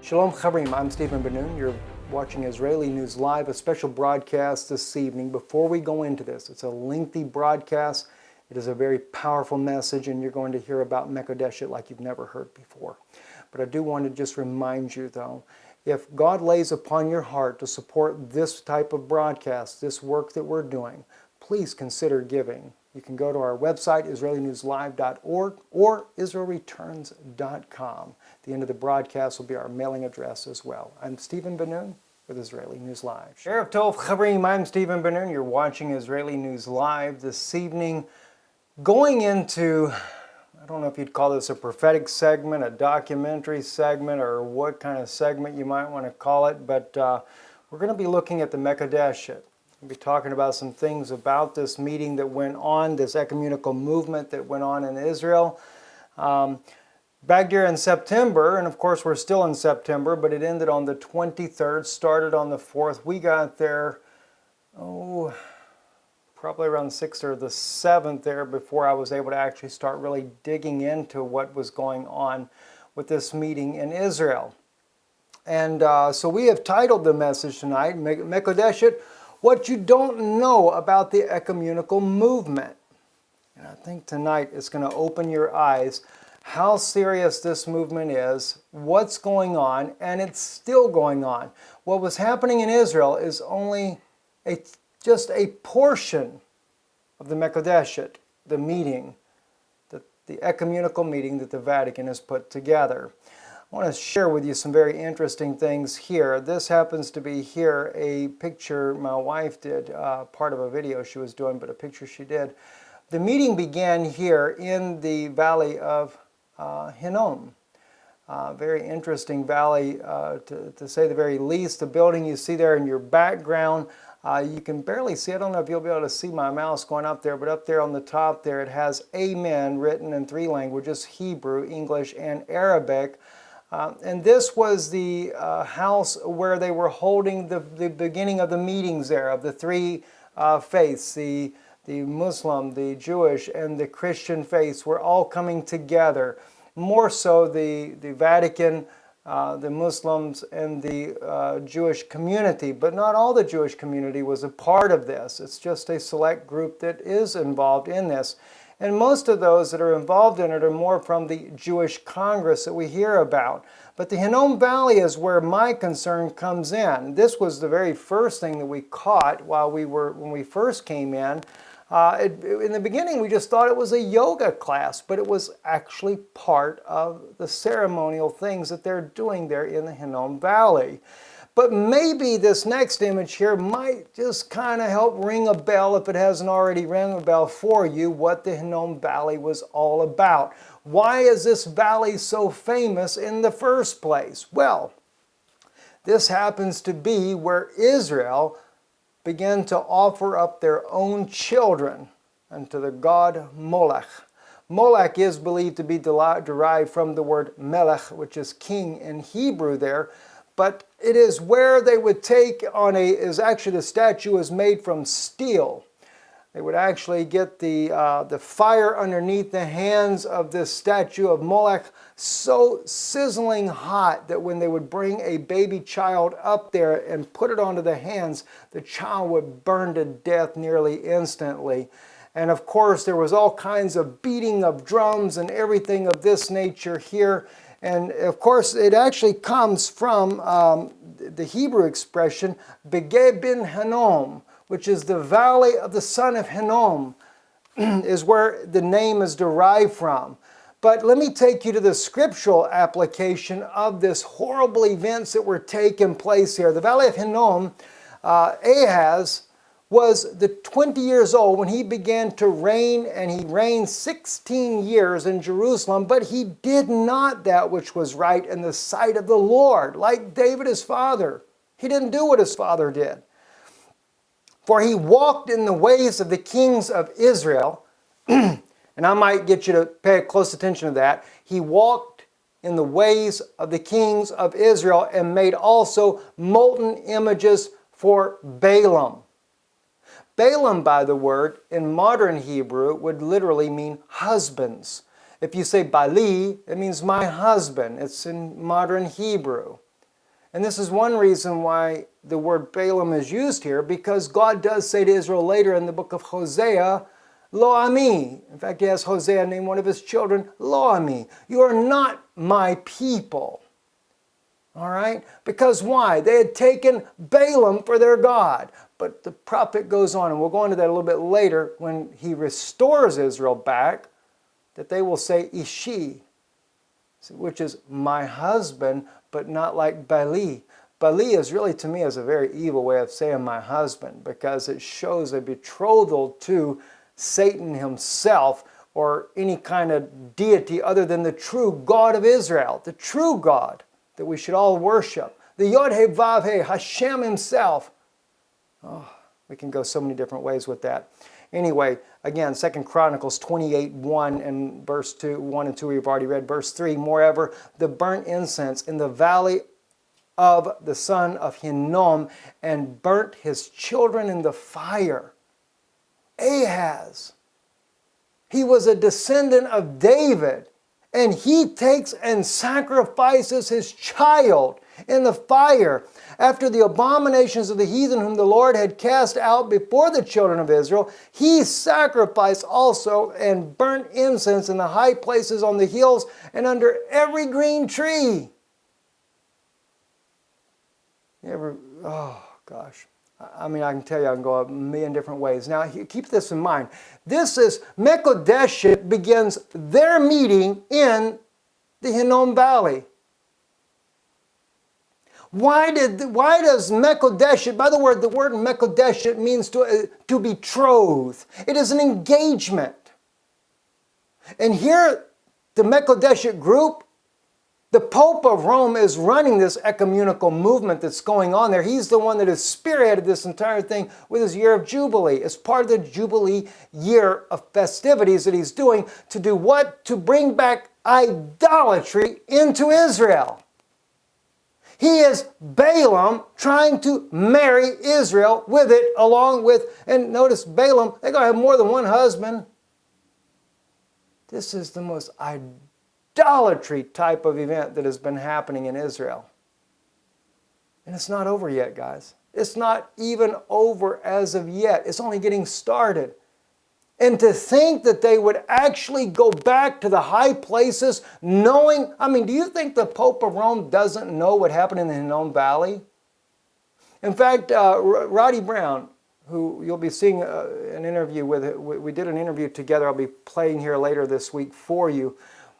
Shalom Chaverim, I'm Stephen Ben-Nun. You're watching Israeli News Live, a special broadcast this evening. Before we go into this, it's a lengthy broadcast. It is a very powerful message, and you're going to hear about Mekudeshet like you've never heard before. But I do want to just remind you, though, if God lays upon your heart to support this type of broadcast, this work that we're doing, please consider giving. You can go to our website, israelnewslive.org or israelreturns.com. The end of the broadcast will be our mailing address as well. I'm Stephen Ben-Nun with Israeli News Live. Erev Tov Chaverim, I'm Stephen Ben-Nun. You're watching Israeli News Live this evening. Going into, I don't know if you'd call this a prophetic segment, a documentary segment, or what kind of segment you might want to call it, but we're going to be looking at the Mekudeshet. We'll be talking about some things about this meeting that went on, this ecumenical movement that went on in Israel. Back there in September, and of course we're still in September, but it ended on the 23rd, started on the 4th. We got there, probably around the 6th or the 7th there before I was able to actually start really digging into what was going on with this meeting in Israel. And so we have titled the message tonight, Mekudeshet, What You Don't Know About the Ecumenical Movement. And I think tonight it's going to open your eyes how serious this movement is, what's going on, and it's still going on. What was happening in Israel is only just a portion of the Mekudeshet, the meeting, the ecumenical meeting that the Vatican has put together. I want to share with you some very interesting things here. This happens to be here a picture my wife did, part of a video she was doing, but a picture she did. The meeting began here in the Valley of Hinnom. Very interesting valley, to say the very least. The building you see there in your background, you can barely see. I don't know if you'll be able to see my mouse going up there, but up there on the top there it has Amen written in 3 languages, Hebrew, English, and Arabic. And this was the house where they were holding the beginning of the meetings there of the 3 faiths, the Muslim, the Jewish, and the Christian faiths were all coming together. More so the Vatican, the Muslims, and the Jewish community. But not all the Jewish community was a part of this. It's just a select group that is involved in this. And most of those that are involved in it are more from the Jewish Congress that we hear about. But the Hinnom Valley is where my concern comes in. This was the very first thing that we caught when we first came in. In the beginning, we just thought it was a yoga class, but it was actually part of the ceremonial things that they're doing there in the Hinnom Valley. But maybe this next image here might just kind of help ring a bell, if it hasn't already rung a bell for you, what the Hinnom Valley was all about. Why is this valley so famous in the first place? Well, this happens to be where Israel began to offer up their own children unto the god Moloch. Moloch is believed to be derived from the word melech, which is king in Hebrew there, but it is where they would take the statue is made from steel. They would actually get the fire underneath the hands of this statue of Moloch so sizzling hot that when they would bring a baby child up there and put it onto the hands, the child would burn to death nearly instantly. And of course, there was all kinds of beating of drums and everything of this nature here. And of course, it actually comes from the Hebrew expression, Begeh bin Hinnom, which is the valley of the son of Hinnom, is where the name is derived from. But let me take you to the scriptural application of this horrible events that were taking place here. The Valley of Hinnom, Ahaz was 20 years old when he began to reign, and he reigned 16 years in Jerusalem, but he did not that which was right in the sight of the Lord, like David his father. He didn't do what his father did. For he walked in the ways of the kings of Israel, and I might get you to pay close attention to that. He walked in the ways of the kings of Israel and made also molten images for Balaam. Balaam, by the word, in modern Hebrew would literally mean husbands. If you say Bali, it means my husband. It's in modern Hebrew. And this is one reason why the word Balaam is used here, because God does say to Israel later in the book of Hosea, Lo ami. In fact, he has Hosea name one of his children, Lo ami. You are not my people. All right? Because why? They had taken Balaam for their God. But the prophet goes on, and we'll go into that a little bit later, when he restores Israel back, that they will say Ishi, which is my husband, but not like Bali. Bali is really, to me, is a very evil way of saying my husband, because it shows a betrothal to Satan himself, or any kind of deity other than the true God of Israel, the true God that we should all worship. The Yod-Heh-Vav-Heh, Hashem himself. Oh, we can go so many different ways with that. Anyway, again, 2 Chronicles 28:1 and verse 2, 1 and 2 we've already read. Verse 3, moreover, the burnt incense in the valley of the son of Hinnom, and burnt his children in the fire. Ahaz, he was a descendant of David, and he takes and sacrifices his child in the fire. After the abominations of the heathen whom the Lord had cast out before the children of Israel, he sacrificed also and burnt incense in the high places on the hills and under every green tree. Oh gosh. I mean, I can tell you, I can go a million different ways. Now, keep this in mind. This is, Mekudeshet begins their meeting in the Hinnom Valley. Why does Mekudeshet, by the word Mekudeshet means to betroth. It is an engagement. And here, the Mekudeshet group, the Pope of Rome is running this ecumenical movement that's going on there. He's the one that has spearheaded this entire thing with his year of Jubilee. It's part of the Jubilee year of festivities that he's doing to do what? To bring back idolatry into Israel. He is Balaam trying to marry Israel with it, along with, and notice Balaam, they're going to have more than one husband. This is the most idolatry type of event that has been happening in Israel. And it's not over yet, guys. It's not even over as of yet. It's only getting started. And to think that they would actually go back to the high places knowing, I mean, do you think the Pope of Rome doesn't know what happened in the Hinnom Valley? In fact, Roddy Brown, who you'll be seeing an interview with, we did an interview together, I'll be playing here later this week for you.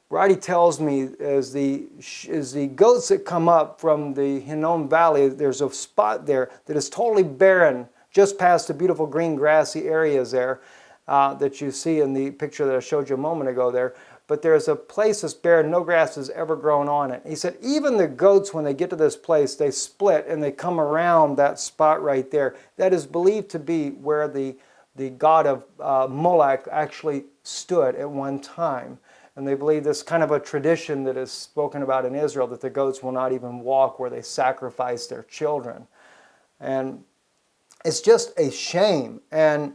Roddy tells me as the goats that come up from the Hinnom Valley, there's a spot there that is totally barren, just past the beautiful green grassy areas there. That you see in the picture that I showed you a moment ago there. But there's a place that's barren, no grass has ever grown on it. He said even the goats, when they get to this place, they split and they come around that spot right there. That is believed to be where the god of Moloch actually stood at one time. And they believe this kind of a tradition that is spoken about in Israel, that the goats will not even walk where they sacrifice their children. And it's just a shame. And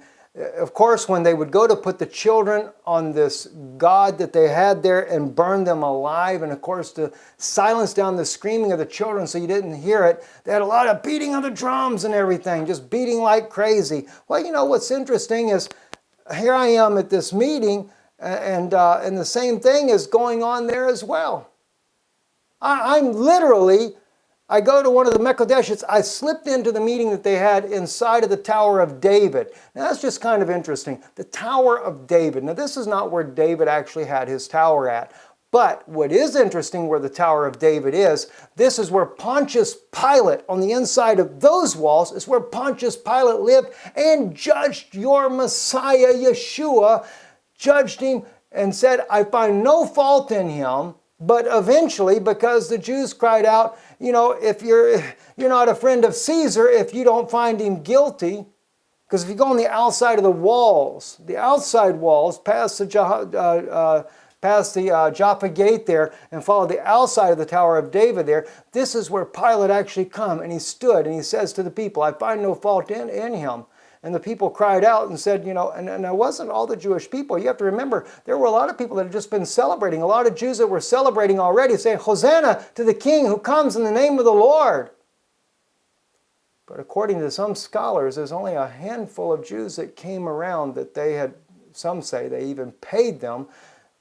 of course, when they would go to put the children on this god that they had there and burn them alive, and of course to silence down the screaming of the children so you didn't hear it, they had a lot of beating of the drums and everything, just beating like crazy. Well, you know what's interesting is here I am at this meeting, and the same thing is going on there as well. I'm literally, I go to one of the Mekudeshets, I slipped into the meeting that they had inside of the Tower of David. Now that's just kind of interesting. The Tower of David. Now this is not where David actually had his tower at. But what is interesting where the Tower of David is, this is where Pontius Pilate, on the inside of those walls, is where Pontius Pilate lived and judged your Messiah, Yeshua, judged him and said, I find no fault in him. But eventually, because the Jews cried out, you know, if you're not a friend of Caesar if you don't find him guilty, because if you go on the outside of the walls, past the Jaffa Gate there, and follow the outside of the Tower of David there, this is where Pilate actually come, and he stood, and he says to the people, I find no fault in him. And the people cried out and said, and it wasn't all the Jewish people. You have to remember, there were a lot of people that had just been celebrating. A lot of Jews that were celebrating already, saying, Hosanna to the King who comes in the name of the Lord. But according to some scholars, there's only a handful of Jews that came around that they had, some say they even paid them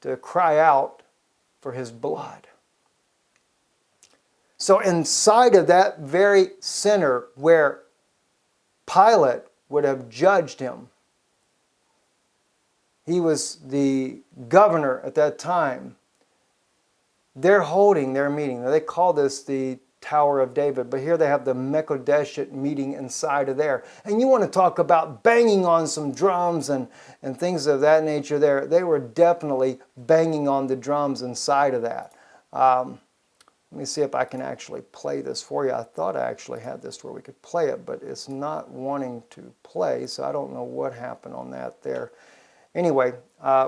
to cry out for his blood. So inside of that very center where Pilate would have judged him, he was the governor at that time, they're holding their meeting. Now, they call this the Tower of David, but here they have the Mekudeshet meeting inside of there. And you want to talk about banging on some drums and things of that nature there. They were definitely banging on the drums inside of that. Let me see if I can actually play this for you. I thought I actually had this where we could play it, but it's not wanting to play, so I don't know what happened on that there. Anyway,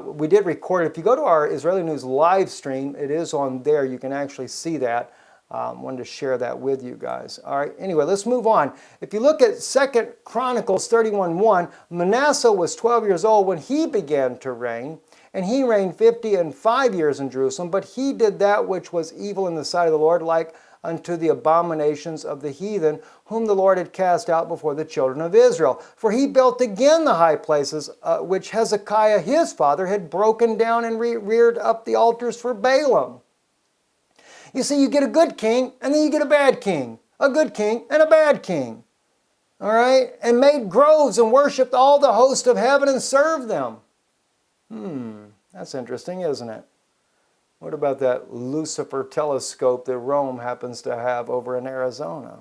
we did record it. If you go to our Israeli News live stream, it is on there. You can actually see that. Wanted to share that with you guys. All right, anyway, let's move on. If you look at 2 Chronicles 31:1, Manasseh was 12 years old when he began to reign, and he reigned 55 years in Jerusalem, but he did that which was evil in the sight of the Lord, like unto the abominations of the heathen, whom the Lord had cast out before the children of Israel. For he built again the high places, which Hezekiah his father had broken down, and reared up the altars for Balaam. You see, you get a good king, and then you get a bad king. A good king and a bad king. All right? And made groves and worshipped all the host of heaven and served them. That's interesting, isn't it? What about that Lucifer telescope that Rome happens to have over in Arizona?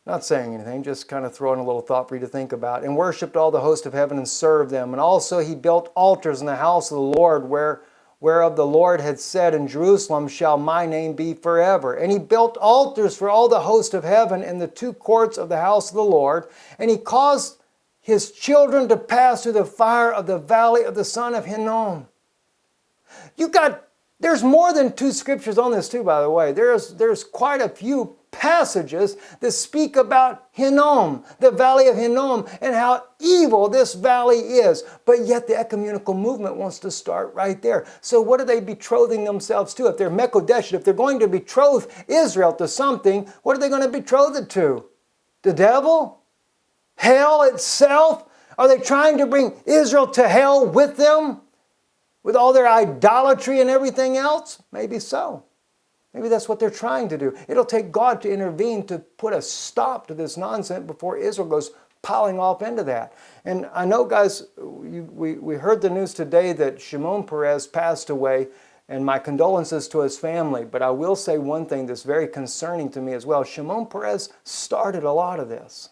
Not saying anything, just kind of throwing a little thought for you to think about. And worshipped all the host of heaven and served them. And also he built altars in the house of the Lord, whereof the Lord had said, in Jerusalem shall my name be forever. And he built altars for all the host of heaven in the two courts of the house of the Lord. And he caused his children to pass through the fire of the valley of the son of Hinnom. There's more than 2 scriptures on this too, by the way. There's quite a few passages that speak about Hinnom, the Valley of Hinnom, and how evil this valley is. But yet the ecumenical movement wants to start right there. So what are they betrothing themselves to? If they're Mekudeshet, if they're going to betroth Israel to something, what are they going to betroth it to? The devil? Hell itself? Are they trying to bring Israel to hell with them? With all their idolatry and everything else? Maybe so. Maybe that's what they're trying to do. It'll take God to intervene to put a stop to this nonsense before Israel goes piling off into that. And I know, guys, we heard the news today that Shimon Peres passed away, and my condolences to his family. But I will say one thing that's very concerning to me as well. Shimon Peres started a lot of this.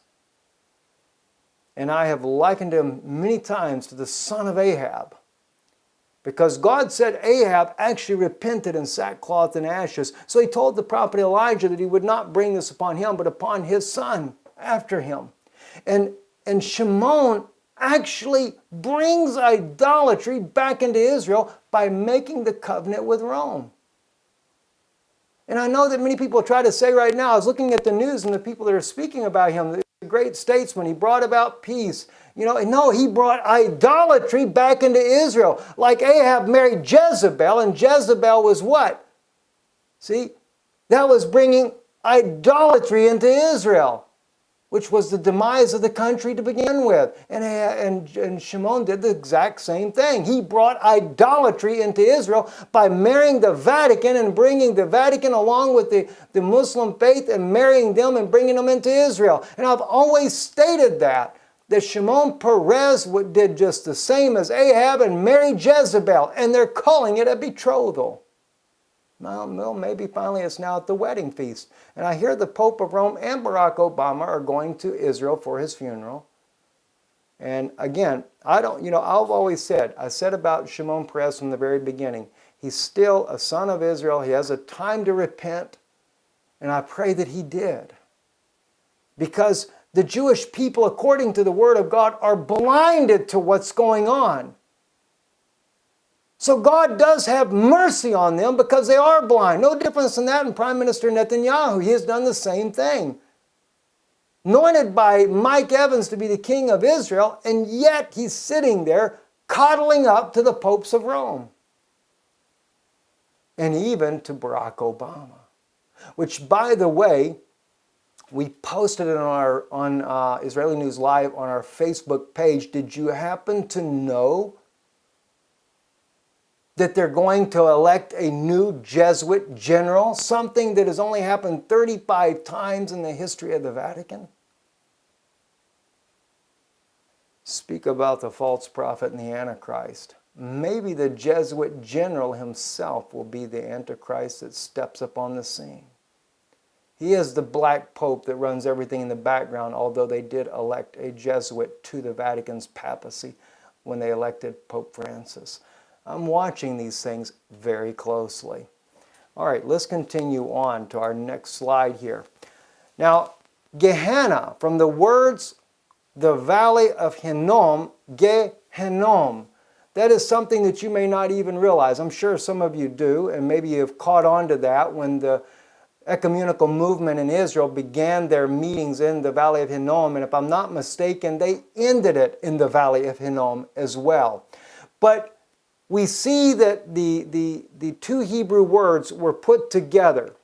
And I have likened him many times to the son of Ahab. Because God said Ahab actually repented in sackcloth and ashes. So he told the prophet Elijah that he would not bring this upon him, but upon his son after him. And Shimon actually brings idolatry back into Israel by making the covenant with Rome. And I know that many people try to say right now, I was looking at the news and the people that are speaking about him, the great statesman, he brought about peace. No, he brought idolatry back into Israel. Like Ahab married Jezebel, and Jezebel was what? See, that was bringing idolatry into Israel, which was the demise of the country to begin with. And Shimon did the exact same thing. He brought idolatry into Israel by marrying the Vatican and bringing the Vatican along with the Muslim faith and marrying them and bringing them into Israel. And I've always stated that Shimon Peres did just the same as Ahab and married Jezebel, and they're calling it a betrothal. Well, maybe finally it's now at the wedding feast. And I hear the Pope of Rome and Barack Obama are going to Israel for his funeral. And again, I've always said, I said about Shimon Peres from the very beginning, he's still a son of Israel. He has a time to repent, and I pray that he did. Because the Jewish people, according to the Word of God, are blinded to what's going on. So God does have mercy on them because they are blind. No difference in that in Prime Minister Netanyahu. He has done the same thing. anointed by Mike Evans to be the king of Israel, and yet he's sitting there coddling up to the popes of Rome. And even to Barack Obama, which, by the way, we posted it on Israeli News Live on our Facebook page. Did you happen to know that they're going to elect a new Jesuit general, something that has only happened 35 times in the history of the Vatican? Speak about the false prophet and the Antichrist. Maybe the Jesuit general himself will be the Antichrist that steps up on the scene. He is the black pope that runs everything in the background, although they did elect a Jesuit to the Vatican's papacy when they elected Pope Francis. I'm watching these things very closely. All right, let's continue on to our next slide here. Now, Gehenna, from the words, the Valley of Hinnom Gei-Hinnom. That is something that you may not even realize. I'm sure some of you do, and maybe you've caught on to that when the ecumenical movement in Israel began their meetings in the Valley of Hinnom, and if I'm not mistaken, they ended it in the Valley of Hinnom as well. But we see that the two Hebrew words were put together.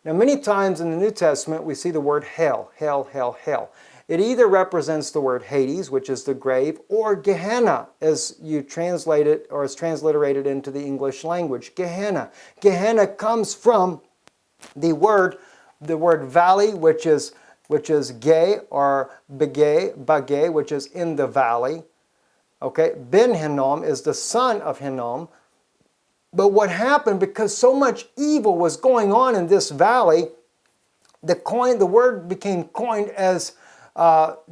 Now, many times in the New Testament, we see the word hell, hell, hell, hell. It either represents the word Hades, which is the grave, or Gehenna, as you translate it, or is transliterated into the English language. Gehenna. Gehenna comes from the word valley, which is gay, or bagay, which is in the valley. Okay, Ben Hinnom is the son of Hinnom. But what happened, because so much evil was going on in this valley, the word became coined as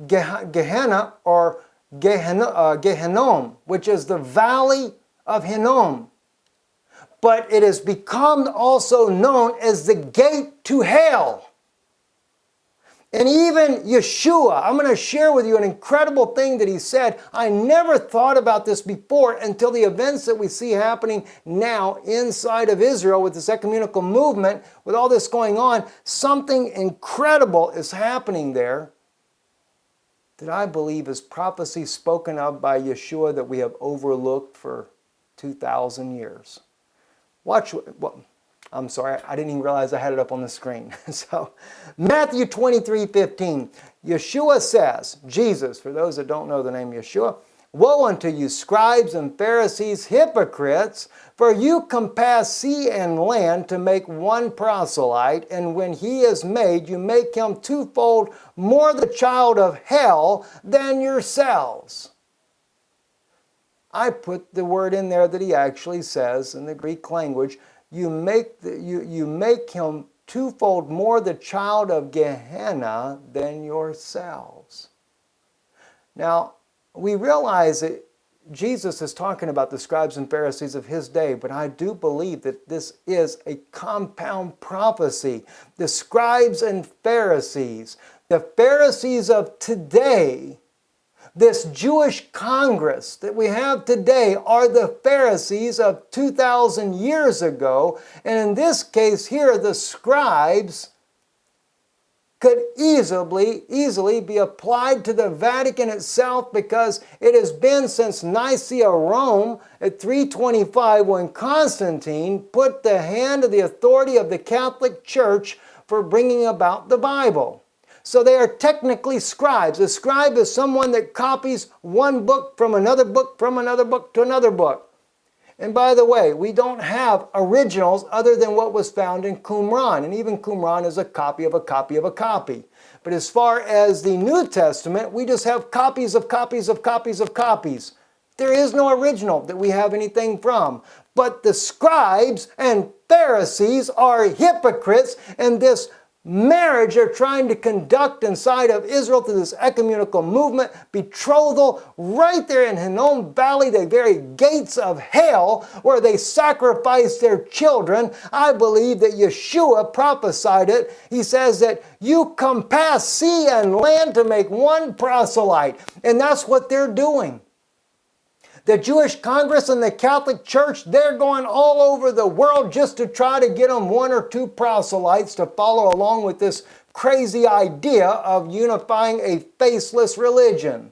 Gehenna or Gehinnom, which is the Valley of Hinnom. But it has become also known as the gate to hell. And even Yeshua, I'm going to share with you an incredible thing that he said. I never thought about this before until the events that we see happening now inside of Israel with this ecumenical movement, with all this going on. Something incredible is happening there that I believe is prophecy spoken of by Yeshua that we have overlooked for 2,000 years. Watch, well, I'm sorry, I didn't even realize I had it up on the screen. So, Matthew 23:15, Yeshua says, Jesus, for those that don't know the name Yeshua, woe unto you, scribes and Pharisees, hypocrites, for you compass sea and land to make one proselyte, and when he is made, you make him twofold more the child of hell than yourselves. I put the word in there that he actually says in the Greek language, you make him twofold more the child of Gehenna than yourselves. Now, we realize that Jesus is talking about the scribes and Pharisees of his day, but I do believe that this is a compound prophecy. The scribes and Pharisees, the Pharisees of today, this Jewish Congress that we have today are the Pharisees of 2,000 years ago. And in this case here, the scribes could easily be applied to the Vatican itself, because it has been since Nicaea, Rome at 325, when Constantine put the hand of the authority of the Catholic Church for bringing about the Bible. So they are technically scribes. A scribe is someone that copies one book from another book from another book to another book. And by the way, we don't have originals other than what was found in Qumran. And even Qumran is a copy of a copy of a copy. But as far as the New Testament, we just have copies of copies of copies of copies. There is no original that we have anything from. But the scribes and Pharisees are hypocrites, and this marriage they're trying to conduct inside of Israel through this ecumenical movement, betrothal, right there in Hinnom Valley, the very gates of hell, where they sacrifice their children. I believe that Yeshua prophesied it. He says that you compass sea and land to make one proselyte. And that's what they're doing. The Jewish Congress and the Catholic Church, they're going all over the world just to try to get them one or two proselytes to follow along with this crazy idea of unifying a faceless religion.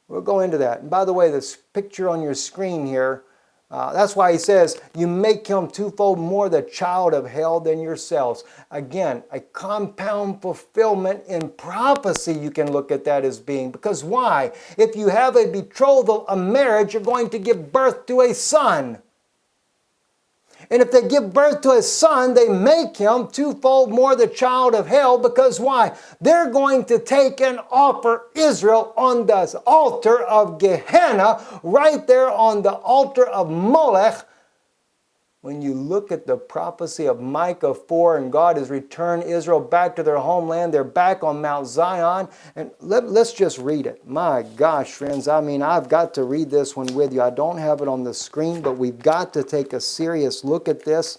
We'll go into that. And by the way, this picture on your screen here, that's why he says, you make him twofold more the child of hell than yourselves. Again, a compound fulfillment in prophecy you can look at that as being. Because why? If you have a betrothal, a marriage, you're going to give birth to a son. And if they give birth to a son, they make him twofold more the child of hell. Because why? They're going to take and offer Israel on the altar of Gehenna, right there on the altar of Moloch. When you look at the prophecy of Micah 4, and God has returned Israel back to their homeland, they're back on Mount Zion. And let's just read it. My gosh, friends, I mean, I've got to read this one with you. I don't have it on the screen, but we've got to take a serious look at this.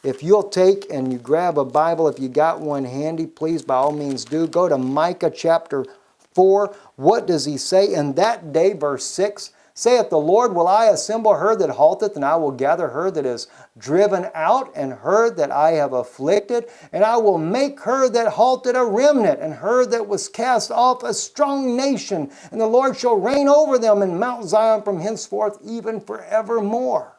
If you'll take and you grab a Bible, if you got one handy, please, by all means do. Go to Micah chapter 4. What does he say? In that day, verse 6, saith the Lord, will I assemble her that halteth, and I will gather her that is driven out, and her that I have afflicted, and I will make her that halted a remnant, and her that was cast off a strong nation, and the Lord shall reign over them in Mount Zion from henceforth even forevermore.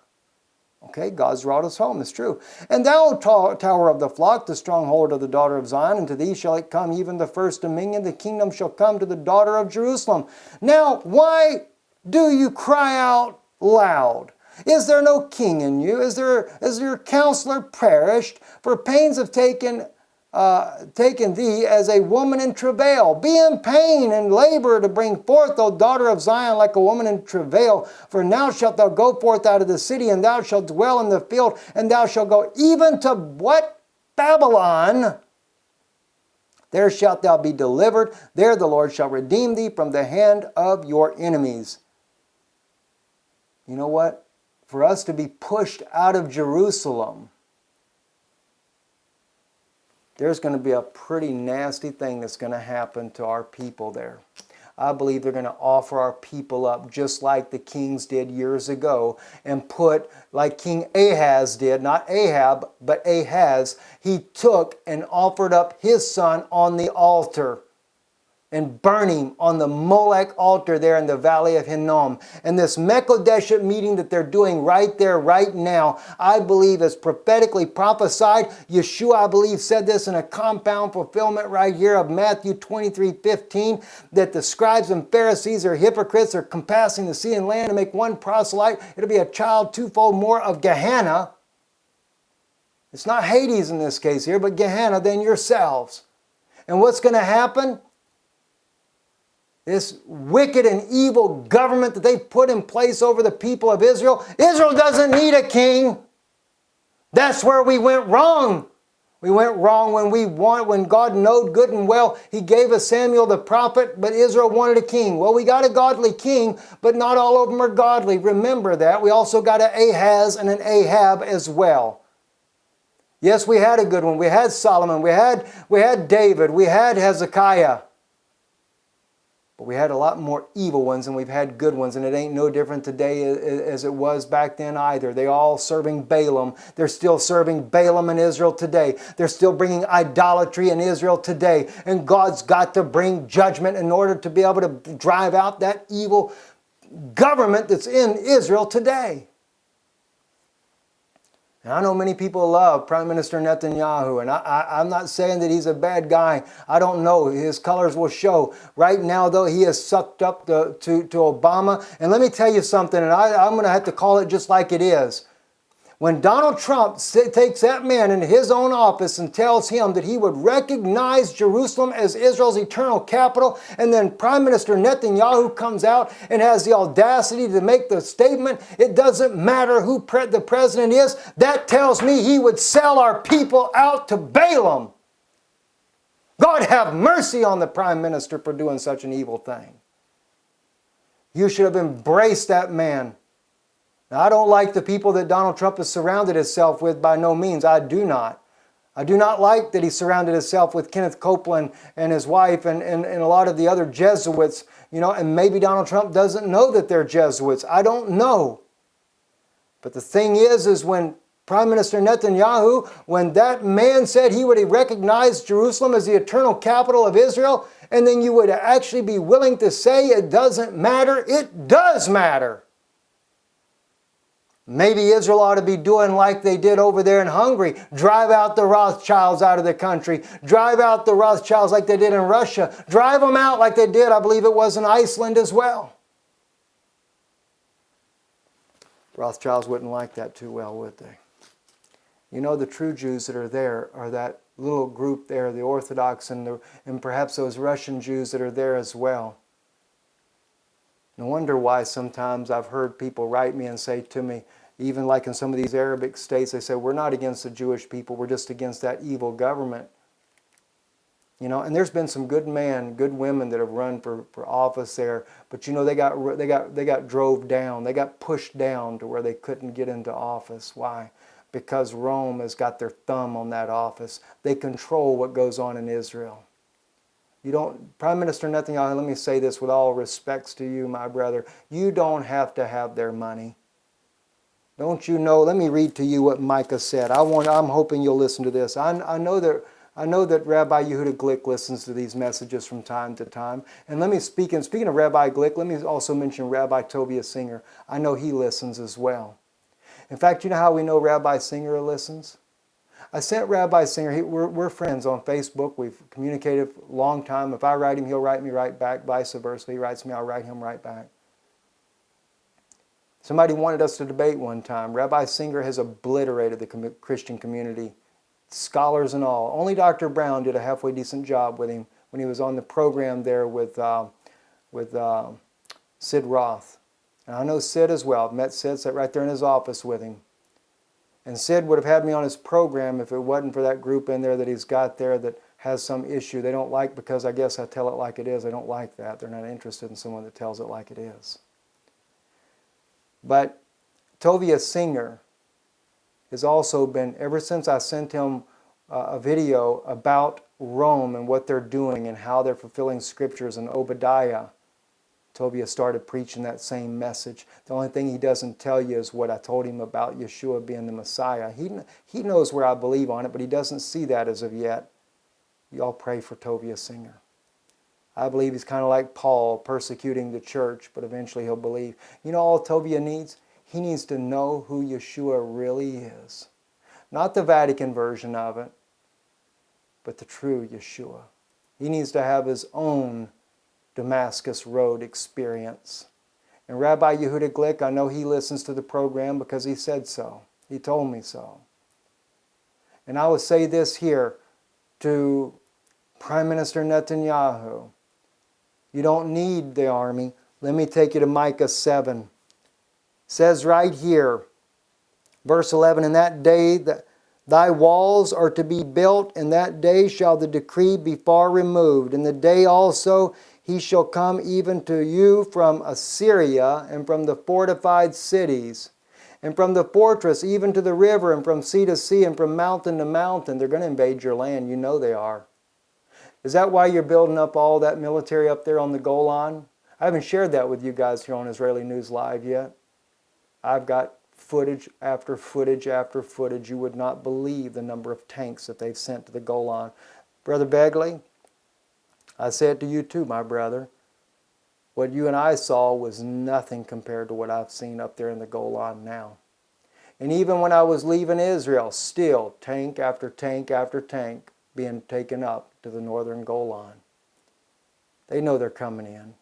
Okay, God's brought us home, it's true. And thou, tower of the flock, the stronghold of the daughter of Zion, and to thee shall it come, even the first dominion, the kingdom shall come to the daughter of Jerusalem. Now, why do you cry out loud? Is there no king in you? Is your counselor perished? For pains have taken thee as a woman in travail. Be in pain and labor to bring forth, O daughter of Zion, like a woman in travail. For now shalt thou go forth out of the city, and thou shalt dwell in the field, and thou shalt go even to what? Babylon. There shalt thou be delivered. There the Lord shall redeem thee from the hand of your enemies. You know what? For us to be pushed out of Jerusalem, there's going to be a pretty nasty thing that's going to happen to our people there. I believe they're going to offer our people up just like the kings did years ago, and put, like King Ahaz did, not Ahab, but Ahaz, he took and offered up his son on the altar and burn him on the Moloch altar there in the Valley of Hinnom. And this Mekudeshet meeting that they're doing right there, right now, I believe is prophetically prophesied. Yeshua, I believe, said this in a compound fulfillment right here of Matthew 23:15, that the scribes and Pharisees are hypocrites, are compassing the sea and land to make one proselyte. It'll be a child twofold more of Gehenna. It's not Hades in this case here, but Gehenna than yourselves. And what's going to happen? This wicked and evil government that they put in place over the people of Israel. Israel doesn't need a king. That's where we went wrong. We went wrong when God knowed good and well. He gave us Samuel the prophet, but Israel wanted a king. Well, we got a godly king, but not all of them are godly. Remember that. We also got an Ahaz and an Ahab as well. Yes, we had a good one. We had Solomon. We had David. We had Hezekiah. But we had a lot more evil ones than we've had good ones, and it ain't no different today as it was back then either. They all serving Balaam. They're still serving Balaam in Israel today. They're still bringing idolatry in Israel today. And God's got to bring judgment in order to be able to drive out that evil government that's in Israel today. And I know many people love Prime Minister Netanyahu, and I'm not saying that he's a bad guy. I don't know. His colors will show. Right now, though, he is sucked up to Obama. And let me tell you something, and I'm going to have to call it just like it is. When Donald Trump takes that man into his own office and tells him that he would recognize Jerusalem as Israel's eternal capital, and then Prime Minister Netanyahu comes out and has the audacity to make the statement, it doesn't matter who the president is, that tells me he would sell our people out to Balaam. God have mercy on the Prime Minister for doing such an evil thing. You should have embraced that man. Now, I don't like the people that Donald Trump has surrounded himself with, by no means. I do not. I do not like that he surrounded himself with Kenneth Copeland and his wife and a lot of the other Jesuits, and maybe Donald Trump doesn't know that they're Jesuits. I don't know. But the thing is when Prime Minister Netanyahu, when that man said he would recognize Jerusalem as the eternal capital of Israel, and then you would actually be willing to say it doesn't matter? It does matter. Maybe Israel ought to be doing like they did over there in Hungary. Drive out the Rothschilds out of the country. Drive out the Rothschilds like they did in Russia. Drive them out like they did, I believe it was in Iceland as well. Rothschilds wouldn't like that too well, would they? You know, the true Jews that are there are that little group there, the Orthodox and perhaps those Russian Jews that are there as well. No wonder why sometimes I've heard people write me and say to me, even like in some of these Arabic states, they say, we're not against the Jewish people, we're just against that evil government. You know, and there's been some good men, good women that have run for office there, but you know, they got drove down, they got pushed down to where they couldn't get into office. Why? Because Rome has got their thumb on that office. They control what goes on in Israel. Prime Minister Netanyahu, let me say this with all respects to you, my brother. You don't have to have their money. Don't you know? Let me read to you what Micah said. I'm hoping you'll listen to this. I know that Rabbi Yehuda Glick listens to these messages from time to time. And speaking of Rabbi Glick, let me also mention Rabbi Tovia Singer. I know he listens as well. In fact, you know how we know Rabbi Singer listens? I sent Rabbi Singer, we're friends on Facebook. We've communicated a long time. If I write him, he'll write me right back. Vice versa. If he writes me, I'll write him right back. Somebody wanted us to debate one time. Rabbi Singer has obliterated the Christian community, scholars and all. Only Dr. Brown did a halfway decent job with him when he was on the program there with Sid Roth. And I know Sid as well. I've met Sid, sat right there in his office with him. And Sid would have had me on his program if it wasn't for that group in there that he's got there that has some issue. They don't like, because I guess I tell it like it is. They don't like that. They're not interested in someone that tells it like it is. But Tovia Singer has also been, ever since I sent him a video about Rome and what they're doing and how they're fulfilling scriptures in Obadiah, Tovia started preaching that same message. The only thing he doesn't tell you is what I told him about Yeshua being the Messiah. He knows where I believe on it, but he doesn't see that as of yet. Y'all pray for Tovia Singer. I believe he's kind of like Paul, persecuting the church, but eventually he'll believe. You know all Tovia needs? He needs to know who Yeshua really is. Not the Vatican version of it, but the true Yeshua. He needs to have his own Damascus Road experience. And Rabbi Yehuda Glick, I know he listens to the program because he said so. He told me so. And I would say this here to Prime Minister Netanyahu. You don't need the army. Let me take you to Micah 7. It says right here, verse 11, in that day that thy walls are to be built, in that day shall the decree be far removed. In the day also he shall come even to you from Assyria, and from the fortified cities, and from the fortress even to the river, and from sea to sea, and from mountain to mountain. They're going to invade your land. You know they are. Is that why you're building up all that military up there on the Golan? I haven't shared that with you guys here on Israeli News Live yet. I've got footage after footage after footage. You would not believe the number of tanks that they've sent to the Golan. Brother Begley, I say it to you too, my brother. What you and I saw was nothing compared to what I've seen up there in the Golan now. And even when I was leaving Israel, still tank after tank after tank being taken up to the northern Golan. They know they're coming in.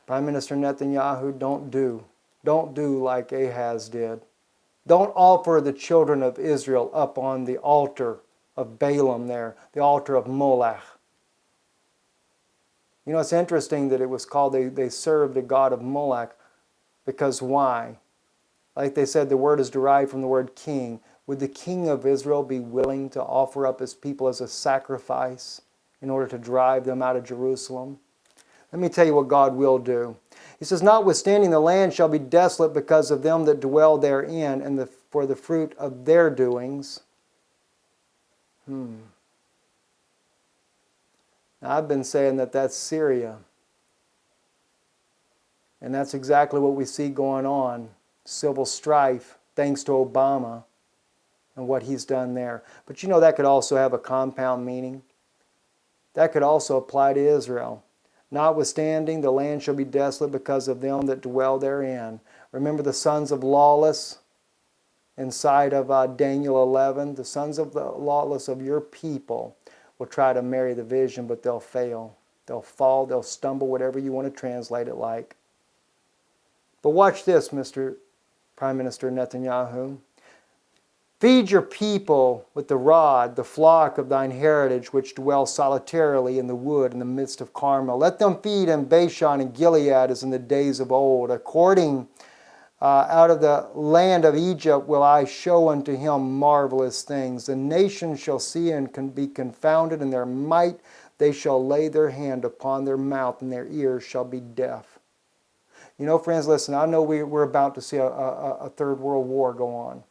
Prime Minister Netanyahu, don't do like Ahaz did. Don't offer the children of Israel up on the altar of Balaam there, the altar of Moloch. You know, it's interesting that it was called, they served the god of Moloch, because why? Like they said, the word is derived from the word king. Would the king of Israel be willing to offer up his people as a sacrifice in order to drive them out of Jerusalem? Let me tell you what God will do. He says, notwithstanding the land shall be desolate because of them that dwell therein, and for the fruit of their doings. Now, I've been saying that that's Syria. And that's exactly what we see going on civil strife, thanks to Obama and what he's done there. But you know that could also have a compound meaning. That could also apply to Israel. Notwithstanding, the land shall be desolate because of them that dwell therein. Remember the sons of lawless inside of Daniel 11? The sons of the lawless of your people will try to marry the vision, but they'll fail. They'll fall, they'll stumble, whatever you want to translate it like. But watch this, Mr. Prime Minister Netanyahu. Feed your people with the rod, the flock of thine heritage, which dwell solitarily in the wood in the midst of Carmel. Let them feed in Bashan and Gilead as in the days of old. According out of the land of Egypt will I show unto him marvelous things. The nations shall see and can be confounded, and their might they shall lay their hand upon their mouth, and their ears shall be deaf. You know, friends, listen, I know we're about to see a third world war go on.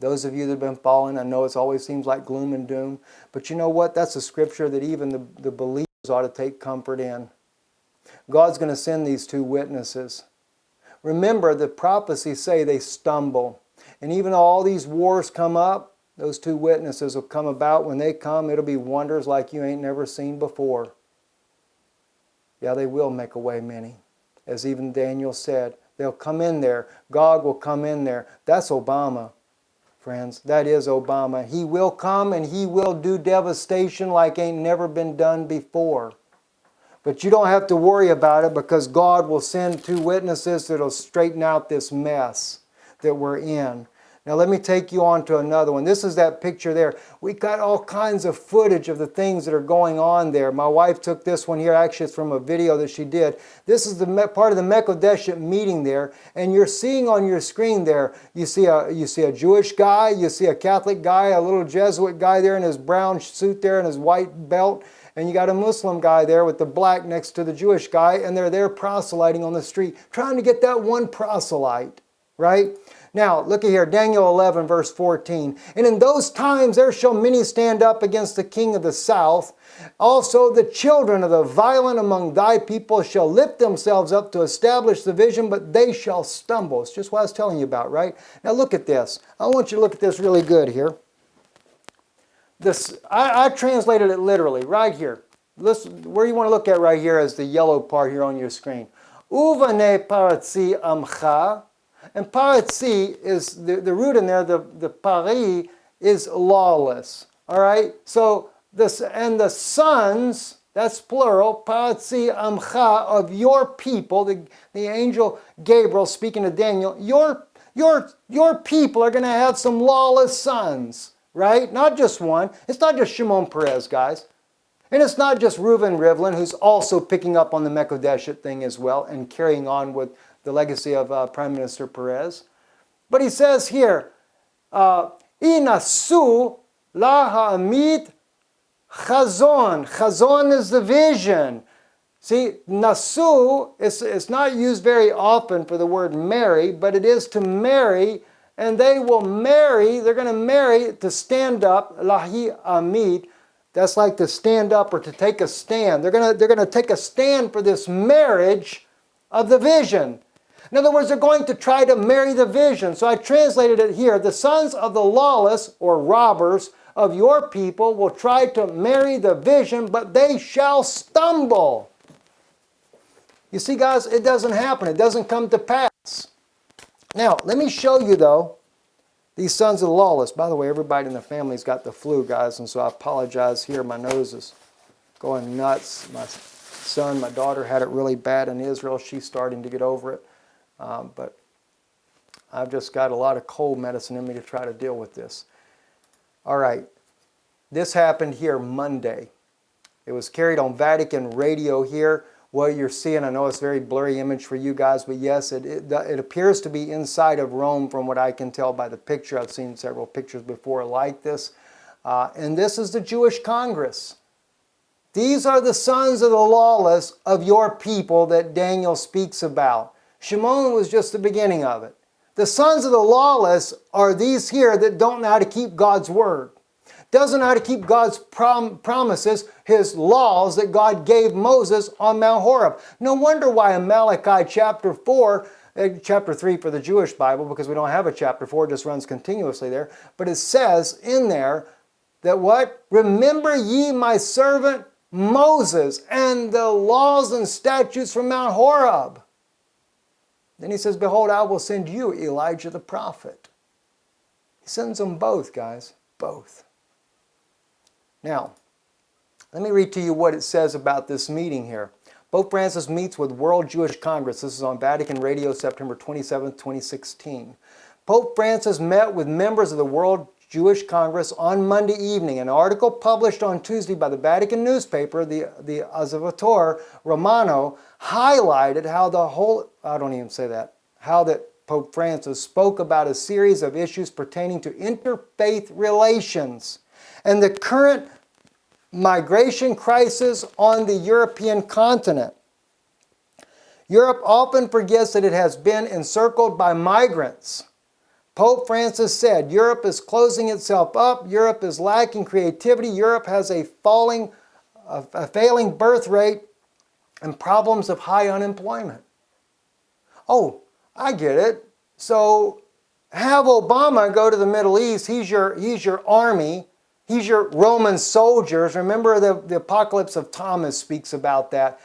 Those of you that have been following, I know it always seems like gloom and doom. But you know what? That's a scripture that even the believers ought to take comfort in. God's going to send these two witnesses. Remember, the prophecies say they stumble. And even though all these wars come up, those two witnesses will come about. When they come, it'll be wonders like you ain't never seen before. Yeah, they will make away many. As even Daniel said, they'll come in there. God will come in there. That's Obama. Friends, that is Obama. He will come and he will do devastation like ain't never been done before. But you don't have to worry about it because God will send two witnesses that will straighten out this mess that we're in. Now let me take you on to another one. This is that picture there. We got all kinds of footage of the things that are going on there. My wife took this one here. Actually, it's from a video that she did. This is the part of the Mekudeshet meeting there. And you're seeing on your screen there, you see a Jewish guy, you see a Catholic guy, a little Jesuit guy there in his brown suit there and his white belt. And you got a Muslim guy there with the black next to the Jewish guy. And they're there proselyting on the street, trying to get that one proselyte, right? Now, look at here, Daniel 11, verse 14. And in those times there shall many stand up against the king of the south. Also the children of the violent among thy people shall lift themselves up to establish the vision, but they shall stumble. It's just what I was telling you about, right? Now look at this. I want you to look at this really good here. I translated it literally right here. Listen, where you want to look at right here is the yellow part here on your screen. Uvane paratzi amcha. And paratzi is, the root in there, the pari is lawless. All right? So, and the sons, that's plural, paratzi amcha, of your people, the angel Gabriel speaking to Daniel, your people are going to have some lawless sons. Right? Not just one. It's not just Shimon Peres, guys. And it's not just Reuven Rivlin, who's also picking up on the Mekudeshet thing as well and carrying on with the legacy of Prime Minister Peres. But he says here, Inasu la ha'amid chazon. Chazon is the vision. See, nasu, it's not used very often for the word marry, but it is to marry. And they will marry, they're going to marry to stand up, lahi amid. That's like to stand up or to take a stand. They're going to take a stand for this marriage of the vision. In other words, they're going to try to marry the vision. So I translated it here. The sons of the lawless, or robbers, of your people will try to marry the vision, but they shall stumble. You see, guys, it doesn't happen. It doesn't come to pass. Now, let me show you, though, these sons of the lawless. By the way, everybody in the family's got the flu, guys, and so I apologize here. My nose is going nuts. My son, my daughter had it really bad in Israel. She's starting to get over it. But I've just got a lot of cold medicine in me to try to deal with this. All right. This happened here Monday. It was carried on Vatican radio here. What you're seeing, I know it's a very blurry image for you guys, but yes, it appears to be inside of Rome from what I can tell by the picture. I've seen several pictures before like this. And this is the Jewish Congress. These are the sons of the lawless of your people that Daniel speaks about. Shimon was just the beginning of it. The sons of the lawless are these here that don't know how to keep God's word. Doesn't know how to keep God's promises, His laws that God gave Moses on Mount Horeb. No wonder why in Malachi chapter 4, chapter 3 for the Jewish Bible, because we don't have a chapter 4, it just runs continuously there. But it says in there that what? Remember ye my servant Moses and the laws and statutes from Mount Horeb. Then he says, behold, I will send you Elijah the prophet. He sends them both, guys, both. Now, let me read to you what it says about this meeting here. Pope Francis meets with World Jewish Congress. This is on Vatican Radio, September 27, 2016. Pope Francis met with members of the World Jewish Congress on Monday evening. An article published on Tuesday by the Vatican newspaper, the Osservatore Romano, highlighted how how that Pope Francis spoke about a series of issues pertaining to interfaith relations and the current migration crisis on the European continent. Europe often forgets that it has been encircled by migrants. Pope Francis said, Europe is closing itself up, Europe is lacking creativity, Europe has a failing birth rate and problems of high unemployment. Oh, I get it. So have Obama go to the Middle East, he's your army, he's your Roman soldiers. Remember the Apocalypse of Thomas speaks about that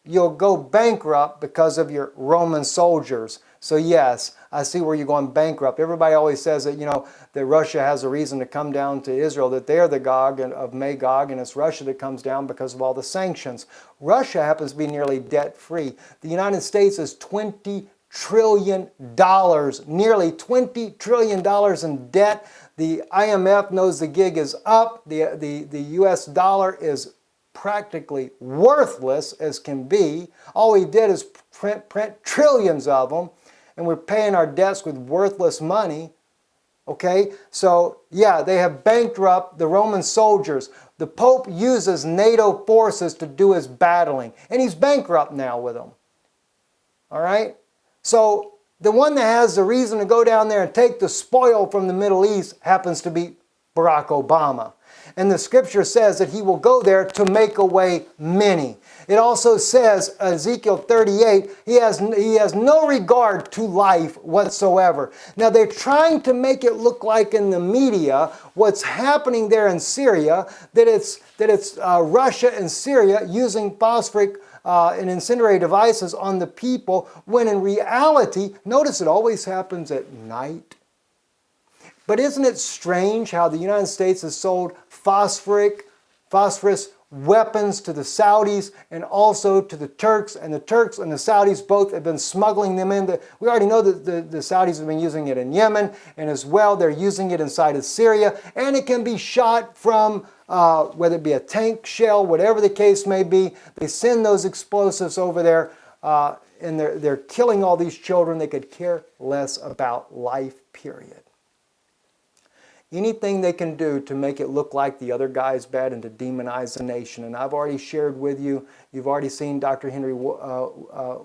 you'll go bankrupt because of your Roman soldiers. So yes, I see where you're going bankrupt. Everybody always says that, that Russia has a reason to come down to Israel, that they're the Gog of Magog, and it's Russia that comes down because of all the sanctions. Russia happens to be nearly debt-free. The United States is $20 trillion, nearly $20 trillion in debt. The IMF knows the gig is up. The US dollar is practically worthless as can be. All we did is print trillions of them, and we're paying our debts with worthless money. Okay, so yeah, they have bankrupt the Roman soldiers. The Pope uses NATO forces to do his battling, and he's bankrupt now with them. All right, so the one that has the reason to go down there and take the spoil from the Middle East happens to be Barack Obama. And the scripture says that he will go there to make away many. It also says, Ezekiel 38, he has no regard to life whatsoever. Now they're trying to make it look like in the media what's happening there in Syria, that it's Russia and Syria using phosphoric and incendiary devices on the people, when in reality, notice it always happens at night. But isn't it strange how the United States has sold phosphorus weapons to the Saudis and also to the Turks, and the Turks and the Saudis both have been smuggling them in. We already know that the Saudis have been using it in Yemen, and as well they're using it inside of Syria, and it can be shot from whether it be a tank shell, whatever the case may be. They send those explosives over there, and they're killing all these children. They could care less about life, period. Anything they can do to make it look like the other guy is bad and to demonize the nation. And I've already shared with you, you've already seen Dr. Henry, I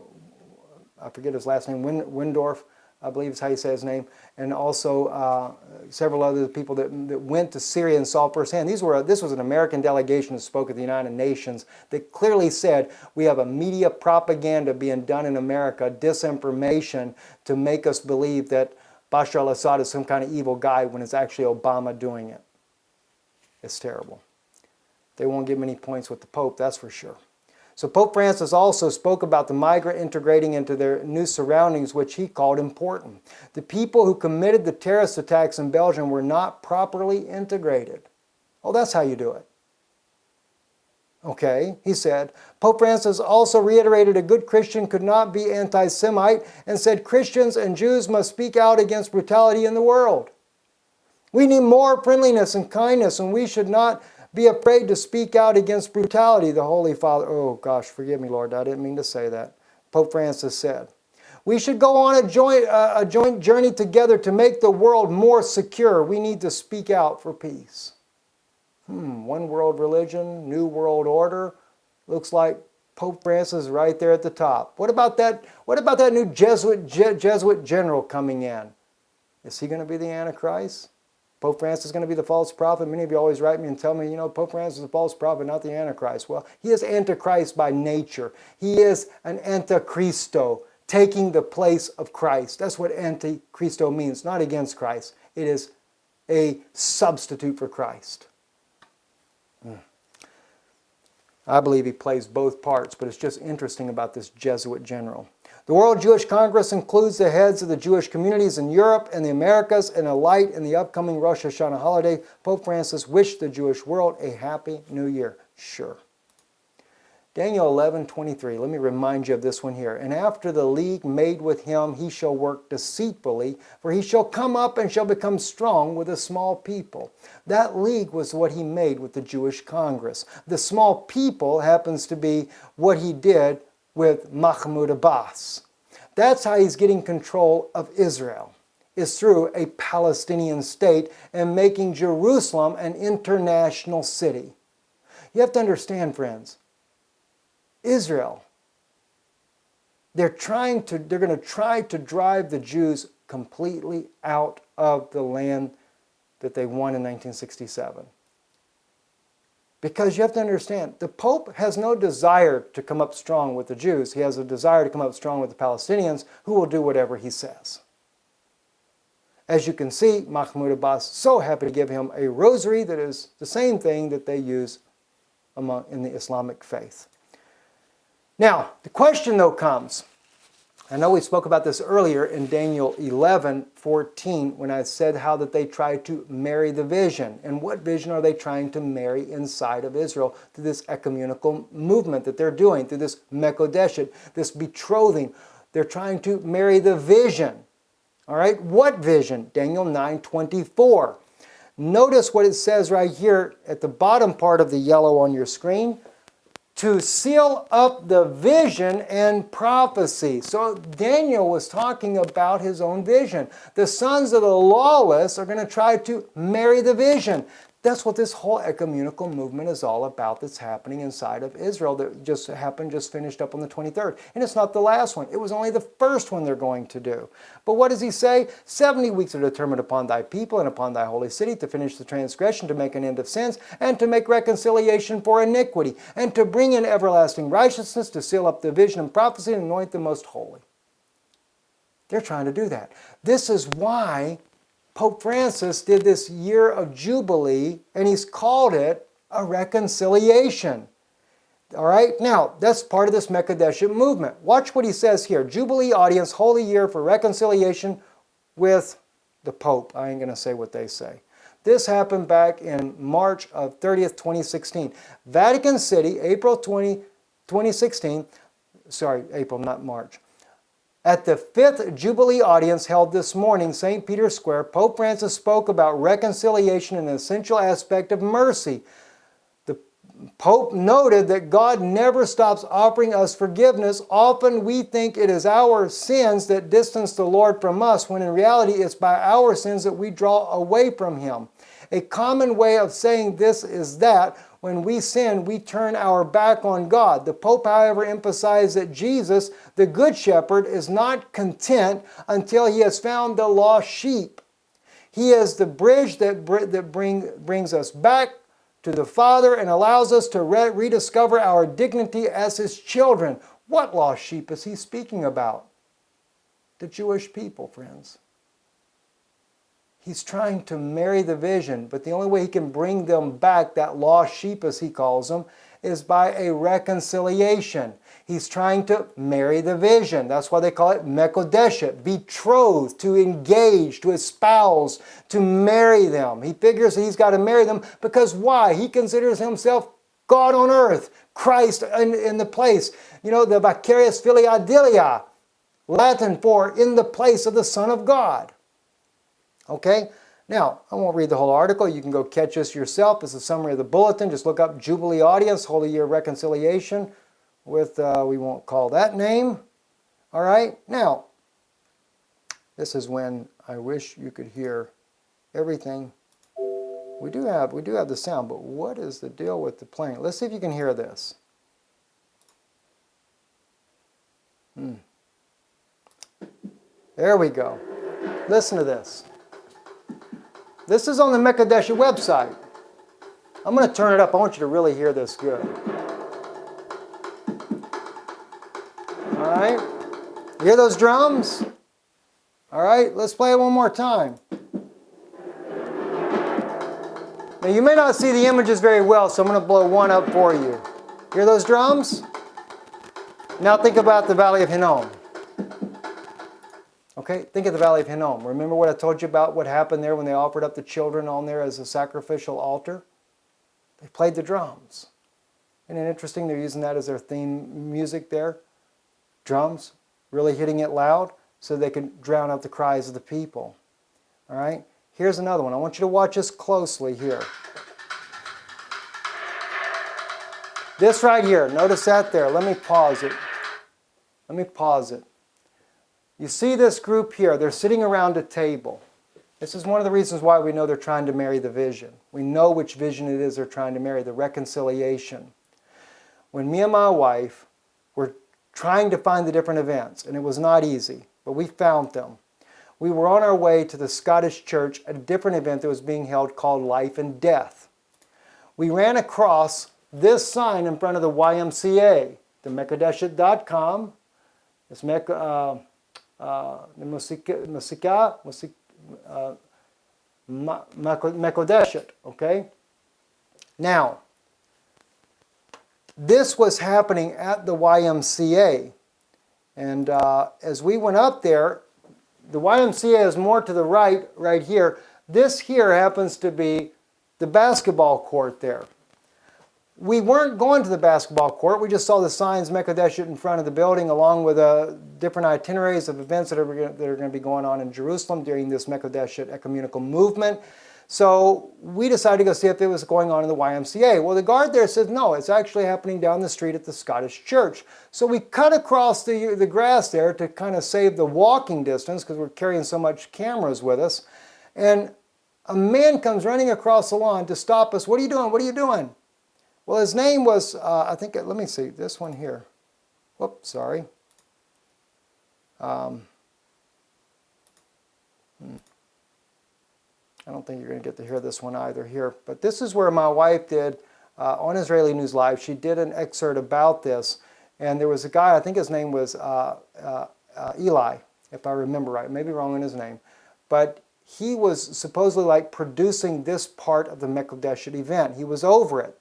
forget his last name, Windorf, I believe is how you say his name, and also several other people that went to Syria and saw firsthand. This was an American delegation that spoke at the United Nations that clearly said we have a media propaganda being done in America, disinformation, to make us believe that Bashar al-Assad is some kind of evil guy when it's actually Obama doing it. It's terrible. They won't get many points with the Pope, that's for sure. So Pope Francis also spoke about the migrant integrating into their new surroundings, which he called important. The people who committed the terrorist attacks in Belgium were not properly integrated. Oh, that's how you do it. Okay, he said. Pope Francis also reiterated a good Christian could not be anti-Semite and said Christians and Jews must speak out against brutality in the world. We need more friendliness and kindness, and we should not be afraid to speak out against brutality, the Holy Father. Oh gosh, forgive me, Lord, I didn't mean to say that. Pope Francis said. We should go on a joint journey together to make the world more secure. We need to speak out for peace. One world religion, new world order. Looks like Pope Francis is right there at the top. What about that new Jesuit general coming in? Is he going to be the Antichrist? Pope Francis is going to be the false prophet? Many of you always write me and tell me, Pope Francis is a false prophet, not the Antichrist. Well, he is Antichrist by nature. He is an Antichristo. taking the place of Christ. That's what antichristo means, not against Christ. It is a substitute for Christ. I believe he plays both parts, but it's just interesting about this Jesuit general. The World Jewish Congress includes the heads of the Jewish communities in Europe and the Americas, and a light in the upcoming Rosh Hashanah holiday. Pope Francis wished the Jewish world a happy new year. Sure. Daniel 11:23. Let me remind you of this one here. And after the league made with him, he shall work deceitfully, for he shall come up and shall become strong with a small people. That league was what he made with the Jewish Congress. The small people happens to be what he did with Mahmoud Abbas. That's how he's getting control of Israel, is through a Palestinian state and making Jerusalem an international city. You have to understand, friends, Israel, they're going to try to drive the Jews completely out of the land that they won in 1967. Because you have to understand, the Pope has no desire to come up strong with the Jews. He has a desire to come up strong with the Palestinians, who will do whatever he says. As you can see, Mahmoud Abbas is so happy to give him a rosary that is the same thing that they use in the Islamic faith. Now, the question though comes, I know we spoke about this earlier in Daniel 11:14 when I said how that they try to marry the vision. And what vision are they trying to marry inside of Israel through this ecumenical movement that they're doing, through this Mekudeshet, this betrothing? They're trying to marry the vision. All right, what vision? Daniel 9:24. Notice what it says right here at the bottom part of the yellow on your screen. To seal up the vision and prophecy. So Daniel was talking about his own vision. The sons of the lawless are going to try to marry the vision. That's what this whole ecumenical movement is all about that's happening inside of Israel that just finished up on the 23rd. And it's not the last one. It was only the first one they're going to do. But what does he say? 70 weeks are determined upon thy people and upon thy holy city to finish the transgression, to make an end of sins, and to make reconciliation for iniquity, and to bring in everlasting righteousness, to seal up the vision and prophecy, and anoint the most holy. They're trying to do that. This is why Pope Francis did this year of Jubilee, and he's called it a reconciliation. All right? Now, that's part of this Mekudeshet movement. Watch what he says here. Jubilee audience, holy year for reconciliation with the Pope. I ain't going to say what they say. This happened back in March of 30th, 2016. Vatican City, April 2016. Sorry, April, not March. At the 5th Jubilee audience held this morning, St. Peter's Square, Pope Francis spoke about reconciliation, an essential aspect of mercy. The Pope noted that God never stops offering us forgiveness. Often we think it is our sins that distance the Lord from us, when in reality it's by our sins that we draw away from Him. A common way of saying this is that when we sin, we turn our back on God. The Pope, however, emphasized that Jesus, the Good Shepherd, is not content until he has found the lost sheep. He is the bridge that brings us back to the Father and allows us to rediscover our dignity as His children. What lost sheep is he speaking about? The Jewish people, friends. He's trying to marry the vision, but the only way he can bring them back, that lost sheep as he calls them, is by a reconciliation. He's trying to marry the vision. That's why they call it Mekudeshet, betrothed, to engage, to espouse, to marry them. He figures he's got to marry them because why? He considers himself God on earth, Christ in the place. You know, the vicarious filii Dilia, Latin for in the place of the Son of God. Okay, now I won't read the whole article. You can go catch this yourself. It's a summary of the bulletin. Just look up Jubilee Audience, Holy Year Reconciliation with, we won't call that name. All right, now, this is when I wish you could hear everything. We do have the sound, but what is the deal with the playing? Let's see if you can hear this. There we go. Listen to this. This is on the Mekudeshet website. I'm going to turn it up. I want you to really hear this good. All right? You hear those drums? All right, let's play it one more time. Now you may not see the images very well, so I'm going to blow one up for you. Hear those drums? Now think about the Valley of Hinnom. Okay, think of the Valley of Hinnom. Remember what I told you about what happened there when they offered up the children on there as a sacrificial altar? They played the drums. Isn't it interesting they're using that as their theme music there? Drums, really hitting it loud so they can drown out the cries of the people. All right, here's another one. I want you to watch this closely here. This right here, notice that there. Let me pause it. Let me pause it. You see this group here, they're sitting around a table. This is one of the reasons why we know they're trying to marry the vision. We know which vision it is they're trying to marry, the reconciliation. When me and my wife were trying to find the different events, and it was not easy, but we found them. We were on our way to the Scottish church at a different event that was being held called Life and Death. We ran across this sign in front of the YMCA, the Mekudeshet.com. It's Mekudeshet, okay? Now, this was happening at the YMCA. And as we went up there, the YMCA is more to the right here. This here happens to be the basketball court there. We weren't going to the basketball court. We just saw the signs Mekudeshet in front of the building along with different itineraries of events that are going to be going on in Jerusalem during this Mekudeshet ecumenical movement. So we decided to go see if it was going on in the YMCA. Well, the guard there said, no, it's actually happening down the street at the Scottish church. So we cut across the grass there to kind of save the walking distance because we're carrying so much cameras with us. And a man comes running across the lawn to stop us. What are you doing? What are you doing? Well, his name was, I think, let me see, this one here. Whoops, sorry. I don't think you're going to get to hear this one either here. But this is where my wife did, on Israeli News Live, she did an excerpt about this. And there was a guy, I think his name was Eli, if I remember right. Maybe wrong in his name. But he was supposedly like producing this part of the Mekudeshet event. He was over it.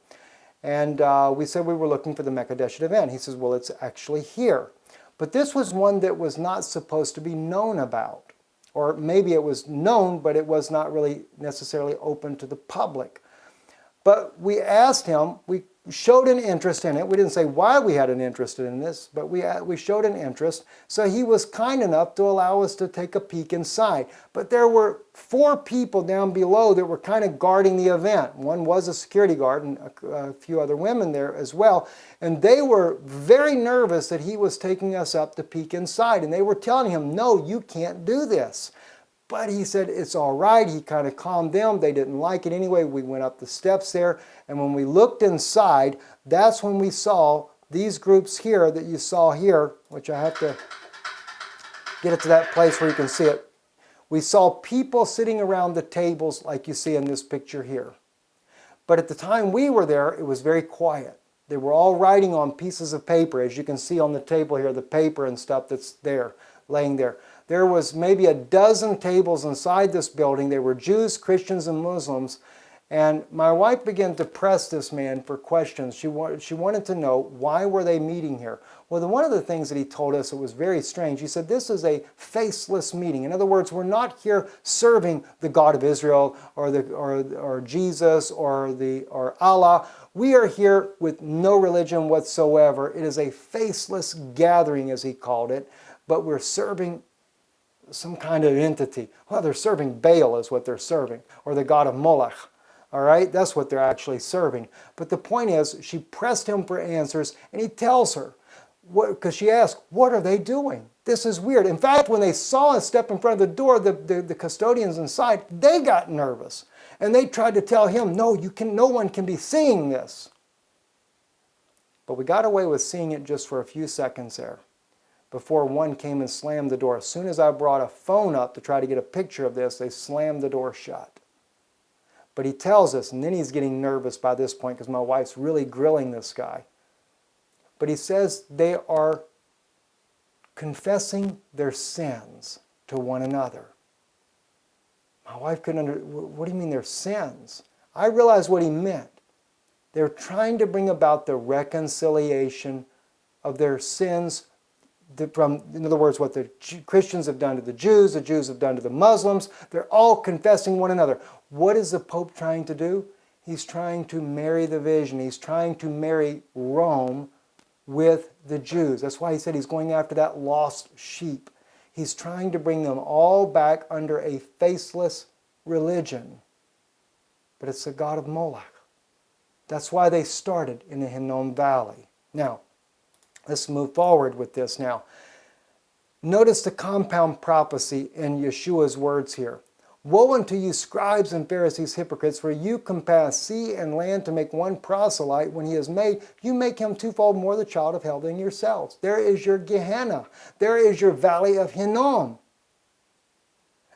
And we said we were looking for the Mekudeshet event. He says, well, it's actually here. But this was one that was not supposed to be known about. Or maybe it was known, but it was not really necessarily open to the public. But we asked him, we showed an interest in it. We didn't say why we had an interest in this, but we showed an interest. So he was kind enough to allow us to take a peek inside. But there were 4 people down below that were kind of guarding the event. One was a security guard and a few other women there as well. And they were very nervous that he was taking us up to peek inside. And they were telling him, no, you can't do this. But he said, it's all right. He kind of calmed them. They didn't like it anyway. We went up the steps there. And when we looked inside, that's when we saw these groups here that you saw here, which I have to get it to that place where you can see it. We saw people sitting around the tables like you see in this picture here. But at the time we were there, it was very quiet. They were all writing on pieces of paper, as you can see on the table here, the paper and stuff that's there, laying there. There was maybe a dozen tables inside this building. They were Jews, Christians, and Muslims. And my wife began to press this man for questions. She wanted to know, why were they meeting here? Well, one of the things that he told us that was very strange, he said, this is a faceless meeting. In other words, we're not here serving the God of Israel or Jesus or Allah. We are here with no religion whatsoever. It is a faceless gathering, as he called it, but we're serving some kind of entity. Well, they're serving Baal is what they're serving, or the god of Moloch. All right, that's what they're actually serving. But the point is, she pressed him for answers, and he tells her, because she asked, what are they doing? This is weird. In fact, when they saw us step in front of the door, the custodians inside, they got nervous. And they tried to tell him, no, no one can be seeing this. But we got away with seeing it just for a few seconds there, before one came and slammed the door. As soon as I brought a phone up to try to get a picture of this, they slammed the door shut. But he tells us, and then he's getting nervous by this point because my wife's really grilling this guy. But he says they are confessing their sins to one another. My wife couldn't what do you mean their sins? I realized what he meant. They're trying to bring about the reconciliation of their sins from, in other words, what the Christians have done to the Jews have done to the Muslims. They're all confessing one another. What is the Pope trying to do? He's trying to marry the vision. He's trying to marry Rome with the Jews. That's why he said he's going after that lost sheep. He's trying to bring them all back under a faceless religion. But it's the god of Moloch. That's why they started in the Hinnom Valley. Now, let's move forward with this now. Notice the compound prophecy in Yeshua's words here. Woe unto you, scribes and Pharisees, hypocrites, for you compass sea and land to make one proselyte. When he is made, you make him twofold more the child of hell than yourselves. There is your Gehenna. There is your Valley of Hinnom.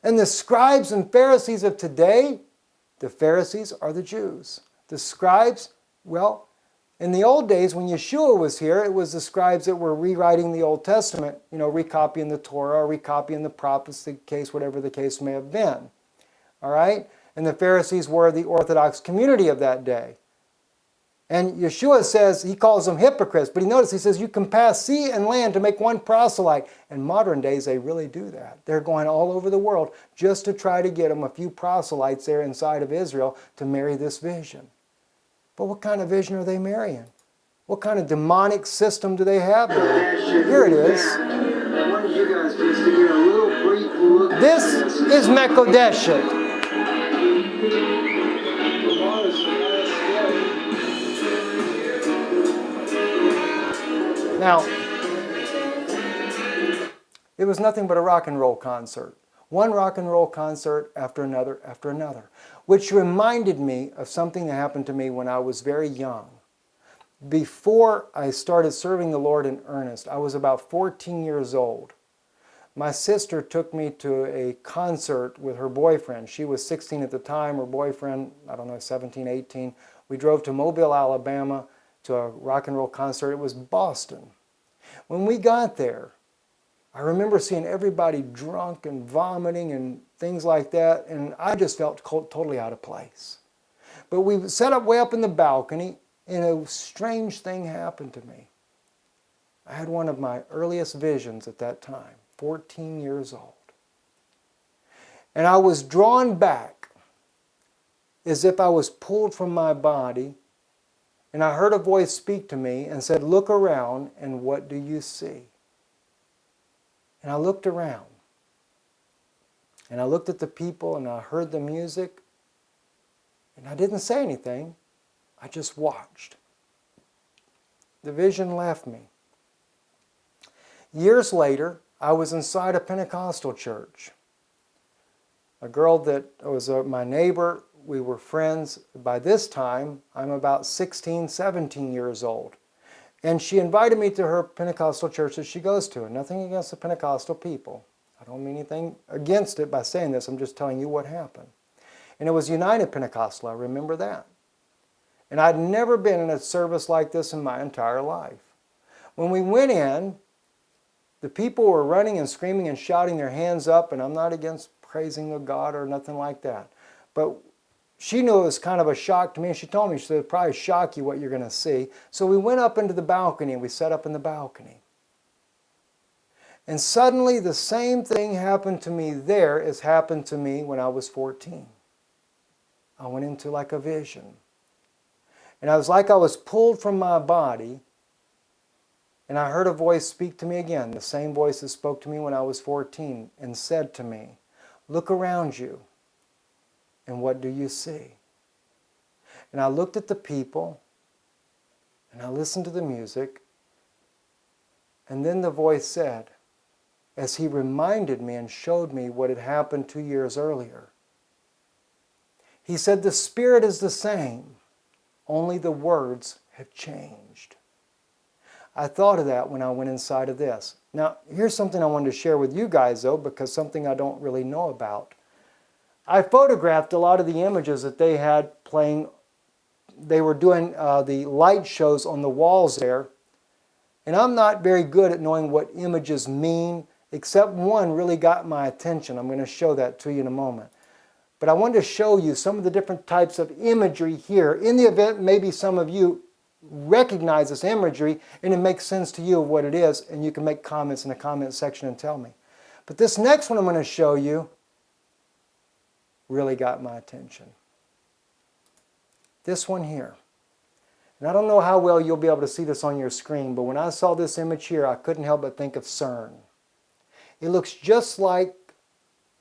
And the scribes and Pharisees of today, the Pharisees are the Jews. The scribes, well, in the old days when Yeshua was here, it was the scribes that were rewriting the Old Testament, recopying the Torah, or recopying the prophets, the case, whatever the case may have been. All right? And the Pharisees were the Orthodox community of that day. And Yeshua says, he calls them hypocrites, but he says, you can pass sea and land to make one proselyte. In modern days, they really do that. They're going all over the world just to try to get them a few proselytes there inside of Israel to marry this vision. But what kind of vision are they marrying? What kind of demonic system do they have there? Here it is. I wanted you guys just to get a little brief look. This is Mekudeshet. Now, it was nothing but a rock and roll concert. One rock and roll concert after another, which reminded me of something that happened to me when I was very young. Before I started serving the Lord in earnest, I was about 14 years old. My sister took me to a concert with her boyfriend. She was 16 at the time, her boyfriend, 17, 18. We drove to Mobile, Alabama to a rock and roll concert. It was Boston. When we got there, I remember seeing everybody drunk and vomiting and things like that, and I just felt totally out of place. But we set up way up in the balcony, and a strange thing happened to me. I had one of my earliest visions at that time, 14 years old. And I was drawn back as if I was pulled from my body, and I heard a voice speak to me and said, "Look around, and what do you see?" And I looked around, and I looked at the people, and I heard the music, and I didn't say anything. I just watched. The vision left me. Years later, I was inside a Pentecostal church. A girl that was my neighbor, we were friends. By this time, I'm about 16, 17 years old. And she invited me to her Pentecostal church that she goes to. And nothing against the Pentecostal people. I don't mean anything against it by saying this. I'm just telling you what happened. And it was United Pentecostal. I remember that. And I'd never been in a service like this in my entire life. When we went in, the people were running and screaming and shouting their hands up. And I'm not against praising the God or nothing like that. But she knew it was kind of a shock to me, and she told me, she said, "It'll probably shock you what you're going to see." So we went up into the balcony, and we sat up in the balcony. And suddenly the same thing happened to me there as happened to me when I was 14. I went into like a vision. And I was like I was pulled from my body, and I heard a voice speak to me again, the same voice that spoke to me when I was 14, and said to me, "Look around you. And what do you see?" And I looked at the people, and I listened to the music, and then the voice said, as he reminded me and showed me what had happened 2 years earlier, he said, "The Spirit is the same, only the words have changed." I thought of that when I went inside of this. Now, here's something I wanted to share with you guys, though, because something I don't really know about. I photographed a lot of the images that they had playing. They were doing the light shows on the walls there And I'm not very good at knowing what images mean, except one really got my attention. I'm going to show that to you in a moment. But I wanted to show you some of the different types of imagery here. In the event, maybe some of you recognize this imagery and it makes sense to you of what it is, and you can make comments in the comment section and tell me. But this next one I'm going to show you really got my attention. This one here. And I don't know how well you'll be able to see this on your screen, but when I saw this image here, I couldn't help but think of CERN. It looks just like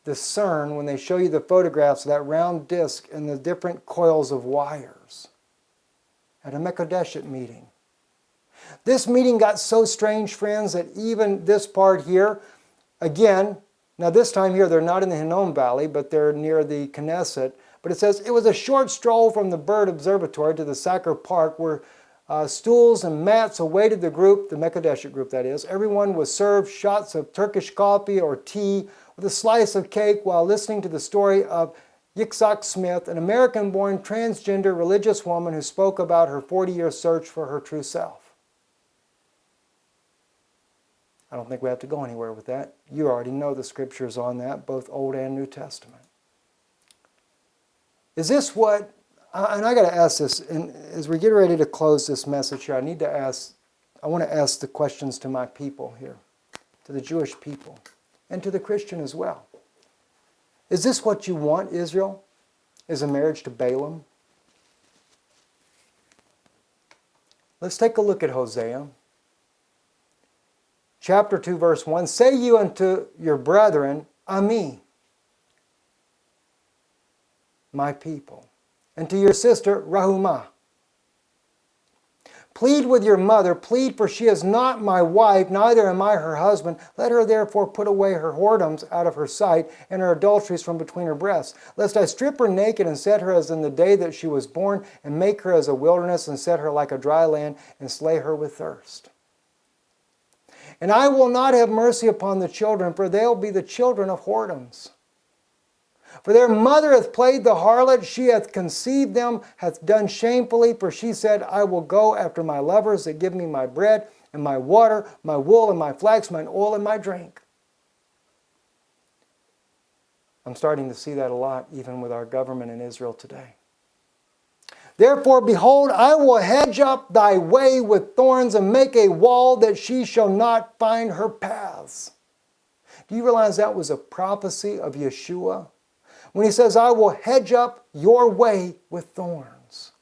the CERN when they show you the photographs of that round disc and the different coils of wires at a Mekudeshet meeting. This meeting got so strange, friends, that even this part here, again, now this time here they're not in the Hinnom Valley, but they're near the Knesset. But it says, it was a short stroll from the bird observatory to the Sacre Park where stools and mats awaited the group, the Mekudeshet group that is. Everyone was served shots of Turkish coffee or tea with a slice of cake while listening to the story of Yitzhak Smith, an American-born transgender religious woman who spoke about her 40-year search for her true self. I don't think we have to go anywhere with that. You already know the scriptures on that, both Old and New Testament. Is this what, and I got to ask this, and as we get ready to close this message here, I want to ask the questions to my people here, to the Jewish people, and to the Christian as well. Is this what you want, Israel? Is a marriage to Balaam? Let's take a look at Hosea. Chapter 2, verse 1. Say you unto your brethren, Ami, my people, and to your sister, Rahumah. Plead with your mother, plead, for she is not my wife, neither am I her husband. Let her therefore put away her whoredoms out of her sight, and her adulteries from between her breasts. Lest I strip her naked, and set her as in the day that she was born, and make her as a wilderness, and set her like a dry land, and slay her with thirst. And I will not have mercy upon the children, for they will be the children of whoredoms. For their mother hath played the harlot, she hath conceived them, hath done shamefully, for she said, I will go after my lovers that give me my bread, and my water, my wool, and my flax, mine oil, and my drink. I'm starting to see that a lot, even with our government in Israel today. Therefore, behold, I will hedge up thy way with thorns, and make a wall that she shall not find her paths. Do you realize that was a prophecy of Yeshua? When he says, I will hedge up your way with thorns.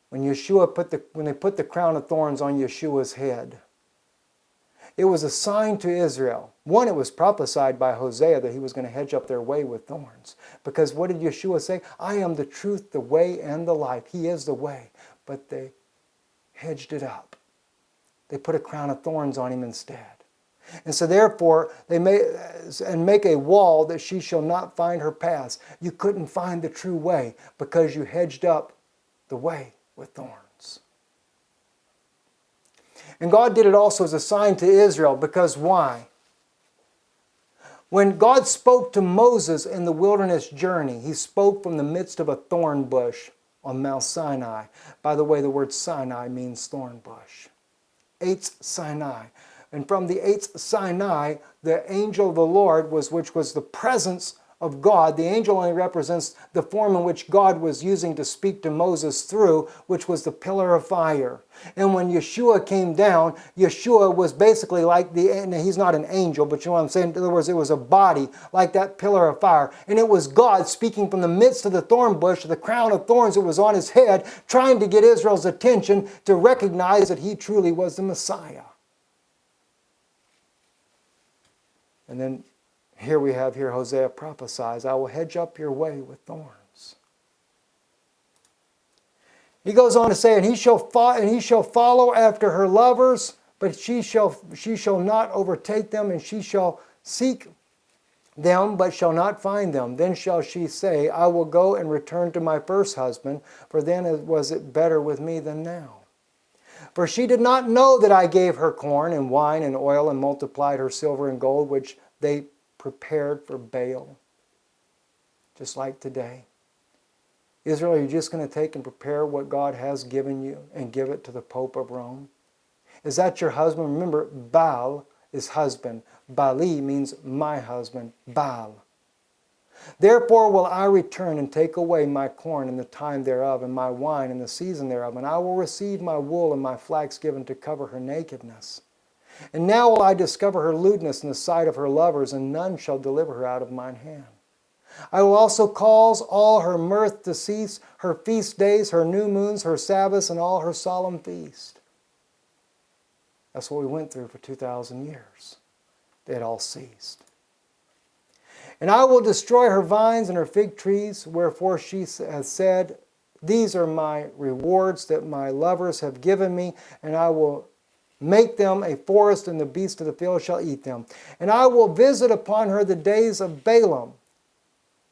When they put the crown of thorns on Yeshua's head, it was a sign to Israel. One, it was prophesied by Hosea that he was going to hedge up their way with thorns. Because what did Yeshua say? I am the truth, the way, and the life. He is the way. But they hedged it up. They put a crown of thorns on him instead. And so therefore, they make a wall that she shall not find her paths. You couldn't find the true way because you hedged up the way with thorns. And God did it also as a sign to Israel, because why? When God spoke to Moses in the wilderness journey, he spoke from the midst of a thorn bush on Mount Sinai. By the way, the word Sinai means thorn bush. Eitz Sinai. And from the Eitz Sinai, the angel of the Lord which was the presence of God. The angel only represents the form in which God was using to speak to Moses through, which was the pillar of fire. And when Yeshua came down, Yeshua was basically like he's not an angel, but you know what I'm saying? In other words, it was a body like that pillar of fire. And it was God speaking from the midst of the thorn bush, the crown of thorns that was on his head, trying to get Israel's attention to recognize that he truly was the Messiah. And then here we have Hosea prophesies, I will hedge up your way with thorns. He goes on to say, and he shall follow after her lovers, but she shall not overtake them, and she shall seek them, but shall not find them. Then shall she say, I will go and return to my first husband, for then was it better with me than now. For she did not know that I gave her corn and wine and oil, and multiplied her silver and gold, which they prepared for Baal, just like today. Israel, are you just going to take and prepare what God has given you and give it to the Pope of Rome? Is that your husband? Remember, Baal is husband. Bali means my husband, Baal. Therefore will I return and take away my corn in the time thereof, and my wine in the season thereof, and I will receive my wool and my flax given to cover her nakedness. And now will I discover her lewdness in the sight of her lovers, and none shall deliver her out of mine hand. I will also cause all her mirth to cease, her feast days, her new moons, her Sabbaths, and all her solemn feast. That's what we went through for 2,000 years. It all ceased. And I will destroy her vines and her fig trees, wherefore she has said, these are my rewards that my lovers have given me, and I will make them a forest, and the beasts of the field shall eat them. And I will visit upon her the days of Balaam,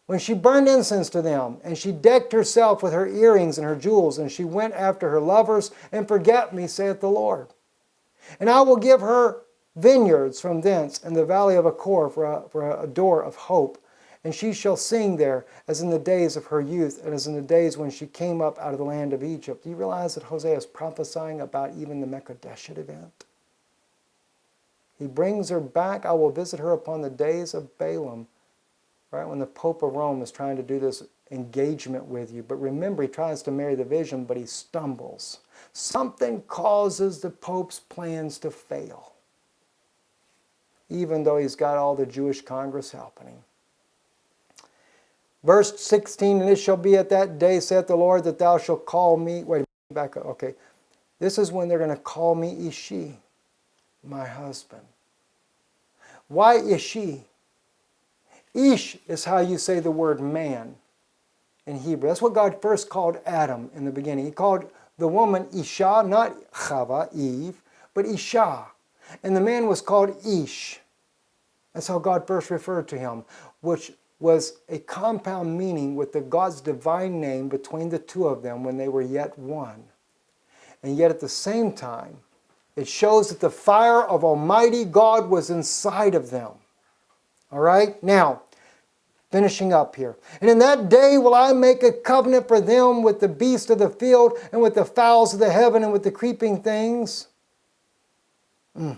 when she burned incense to them, and she decked herself with her earrings and her jewels, and she went after her lovers, and forget me, saith the Lord. And I will give her vineyards from thence, and the valley of Achor for a door of hope. And she shall sing there, as in the days of her youth, and as in the days when she came up out of the land of Egypt. Do you realize that Hosea is prophesying about even the Mekudeshet event? He brings her back. I will visit her upon the days of Balaam. Right, when the Pope of Rome is trying to do this engagement with you. But remember, he tries to marry the vision, but he stumbles. Something causes the Pope's plans to fail, even though he's got all the Jewish Congress helping him. Verse 16, and it shall be at that day, saith the Lord, that thou shalt call me. Wait, back up. Okay. This is when they're going to call me Ishi, my husband. Why Ishi? Ish is how you say the word man in Hebrew. That's what God first called Adam in the beginning. He called the woman Isha, not Chava, Eve, but Isha. And the man was called Ish. That's how God first referred to him, which was a compound meaning with the God's divine name between the two of them when they were yet one. And yet at the same time, it shows that the fire of Almighty God was inside of them. All right? Now, finishing up here. And in that day will I make a covenant for them with the beasts of the field and with the fowls of the heaven and with the creeping things. Wait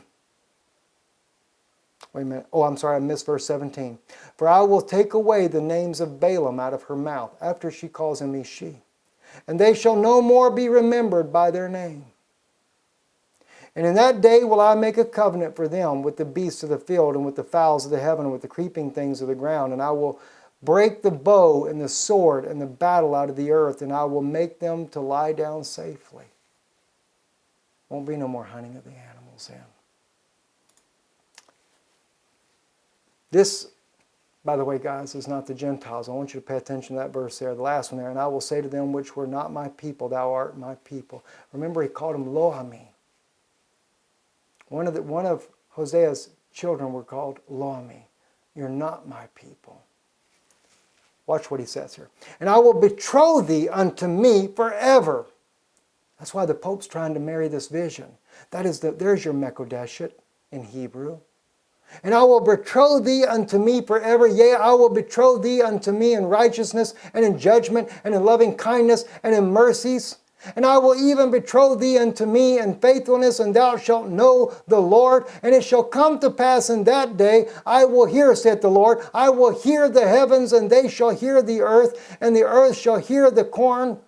a minute. Oh, I'm sorry, I missed verse 17. For I will take away the names of Balaam out of her mouth, after she calls him Ishi. And they shall no more be remembered by their name. And in that day will I make a covenant for them with the beasts of the field and with the fowls of the heaven and with the creeping things of the ground. And I will break the bow and the sword and the battle out of the earth, and I will make them to lie down safely. Won't be no more hunting of the animals then. This, by the way, guys, is not the Gentiles. I want you to pay attention to that verse there, the last one there. And I will say to them which were not my people, thou art my people. Remember, he called them Lo-Ami. One of Hosea's children were called Lo-Ami. You're not my people. Watch what he says here. And I will betroth thee unto me forever. That's why the Pope's trying to marry this vision. There's your Mekudeshet in Hebrew. And I will betroth thee unto me forever. Yea, I will betroth thee unto me in righteousness and in judgment and in loving kindness and in mercies. And I will even betroth thee unto me in faithfulness, and thou shalt know the Lord. And it shall come to pass in that day, I will hear, saith the Lord, I will hear the heavens, and they shall hear the earth, and the earth shall hear the corn,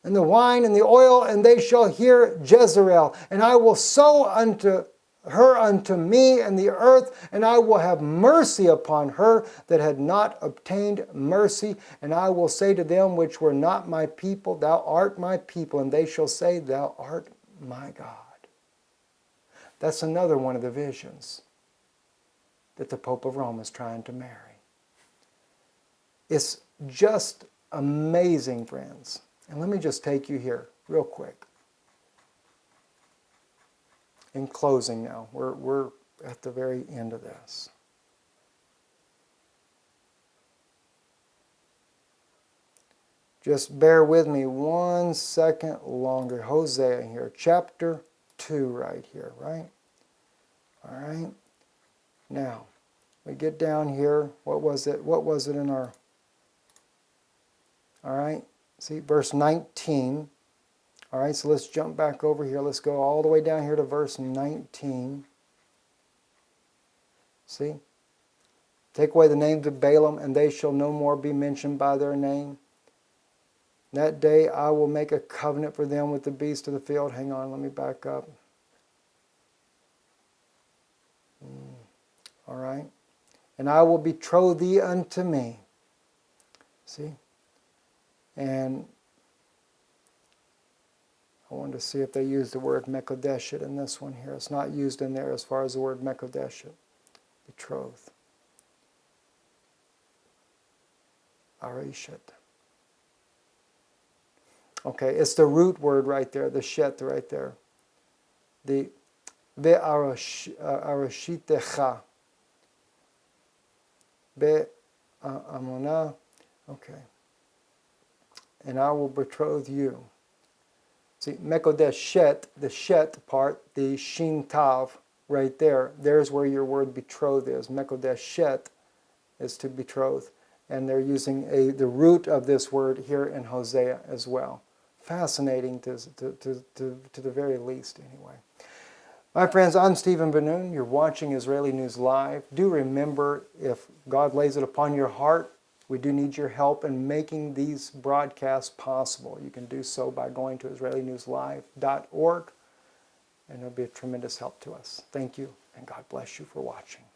and the wine, and the oil, and they shall hear Jezreel. And I will sow unto her unto me and the earth, and I will have mercy upon her that had not obtained mercy. And I will say to them which were not my people, thou art my people, and they shall say, thou art my God. That's another one of the visions that the Pope of Rome is trying to marry. It's just amazing, friends. And let me just take you here real quick. In closing now, we're at the very end of this. Just bear with me 1 second longer. Hosea here, chapter 2 right here, right? All right. Now, we get down here. What was it? What was it in our... All right, see, verse 19. All right, so let's jump back over here. Let's go all the way down here to verse 19. See? Take away the names of Balaam, and they shall no more be mentioned by their name. That day I will make a covenant for them with the beast of the field. Hang on, let me back up. All right. And I will betroth thee unto me. See? And I wanted to see if they used the word Mekudeshet in this one here. It's not used in there as far as the word Mekudeshet. Betroth. Arishet. Okay, it's the root word right there, the shet right there. The ve'arashitecha. Be'amona. Okay. And I will betroth you. See, Mekudeshet, the shet part, the shin tav, right there, there's where your word betroth is. Mekudeshet is to betroth. And they're using the root of this word here in Hosea as well. Fascinating to the very least, anyway. My friends, I'm Stephen Ben-Nun. You're watching Israeli News Live. Do remember, if God lays it upon your heart, we do need your help in making these broadcasts possible. You can do so by going to IsraeliNewsLive.org, and it'll be a tremendous help to us. Thank you, and God bless you for watching.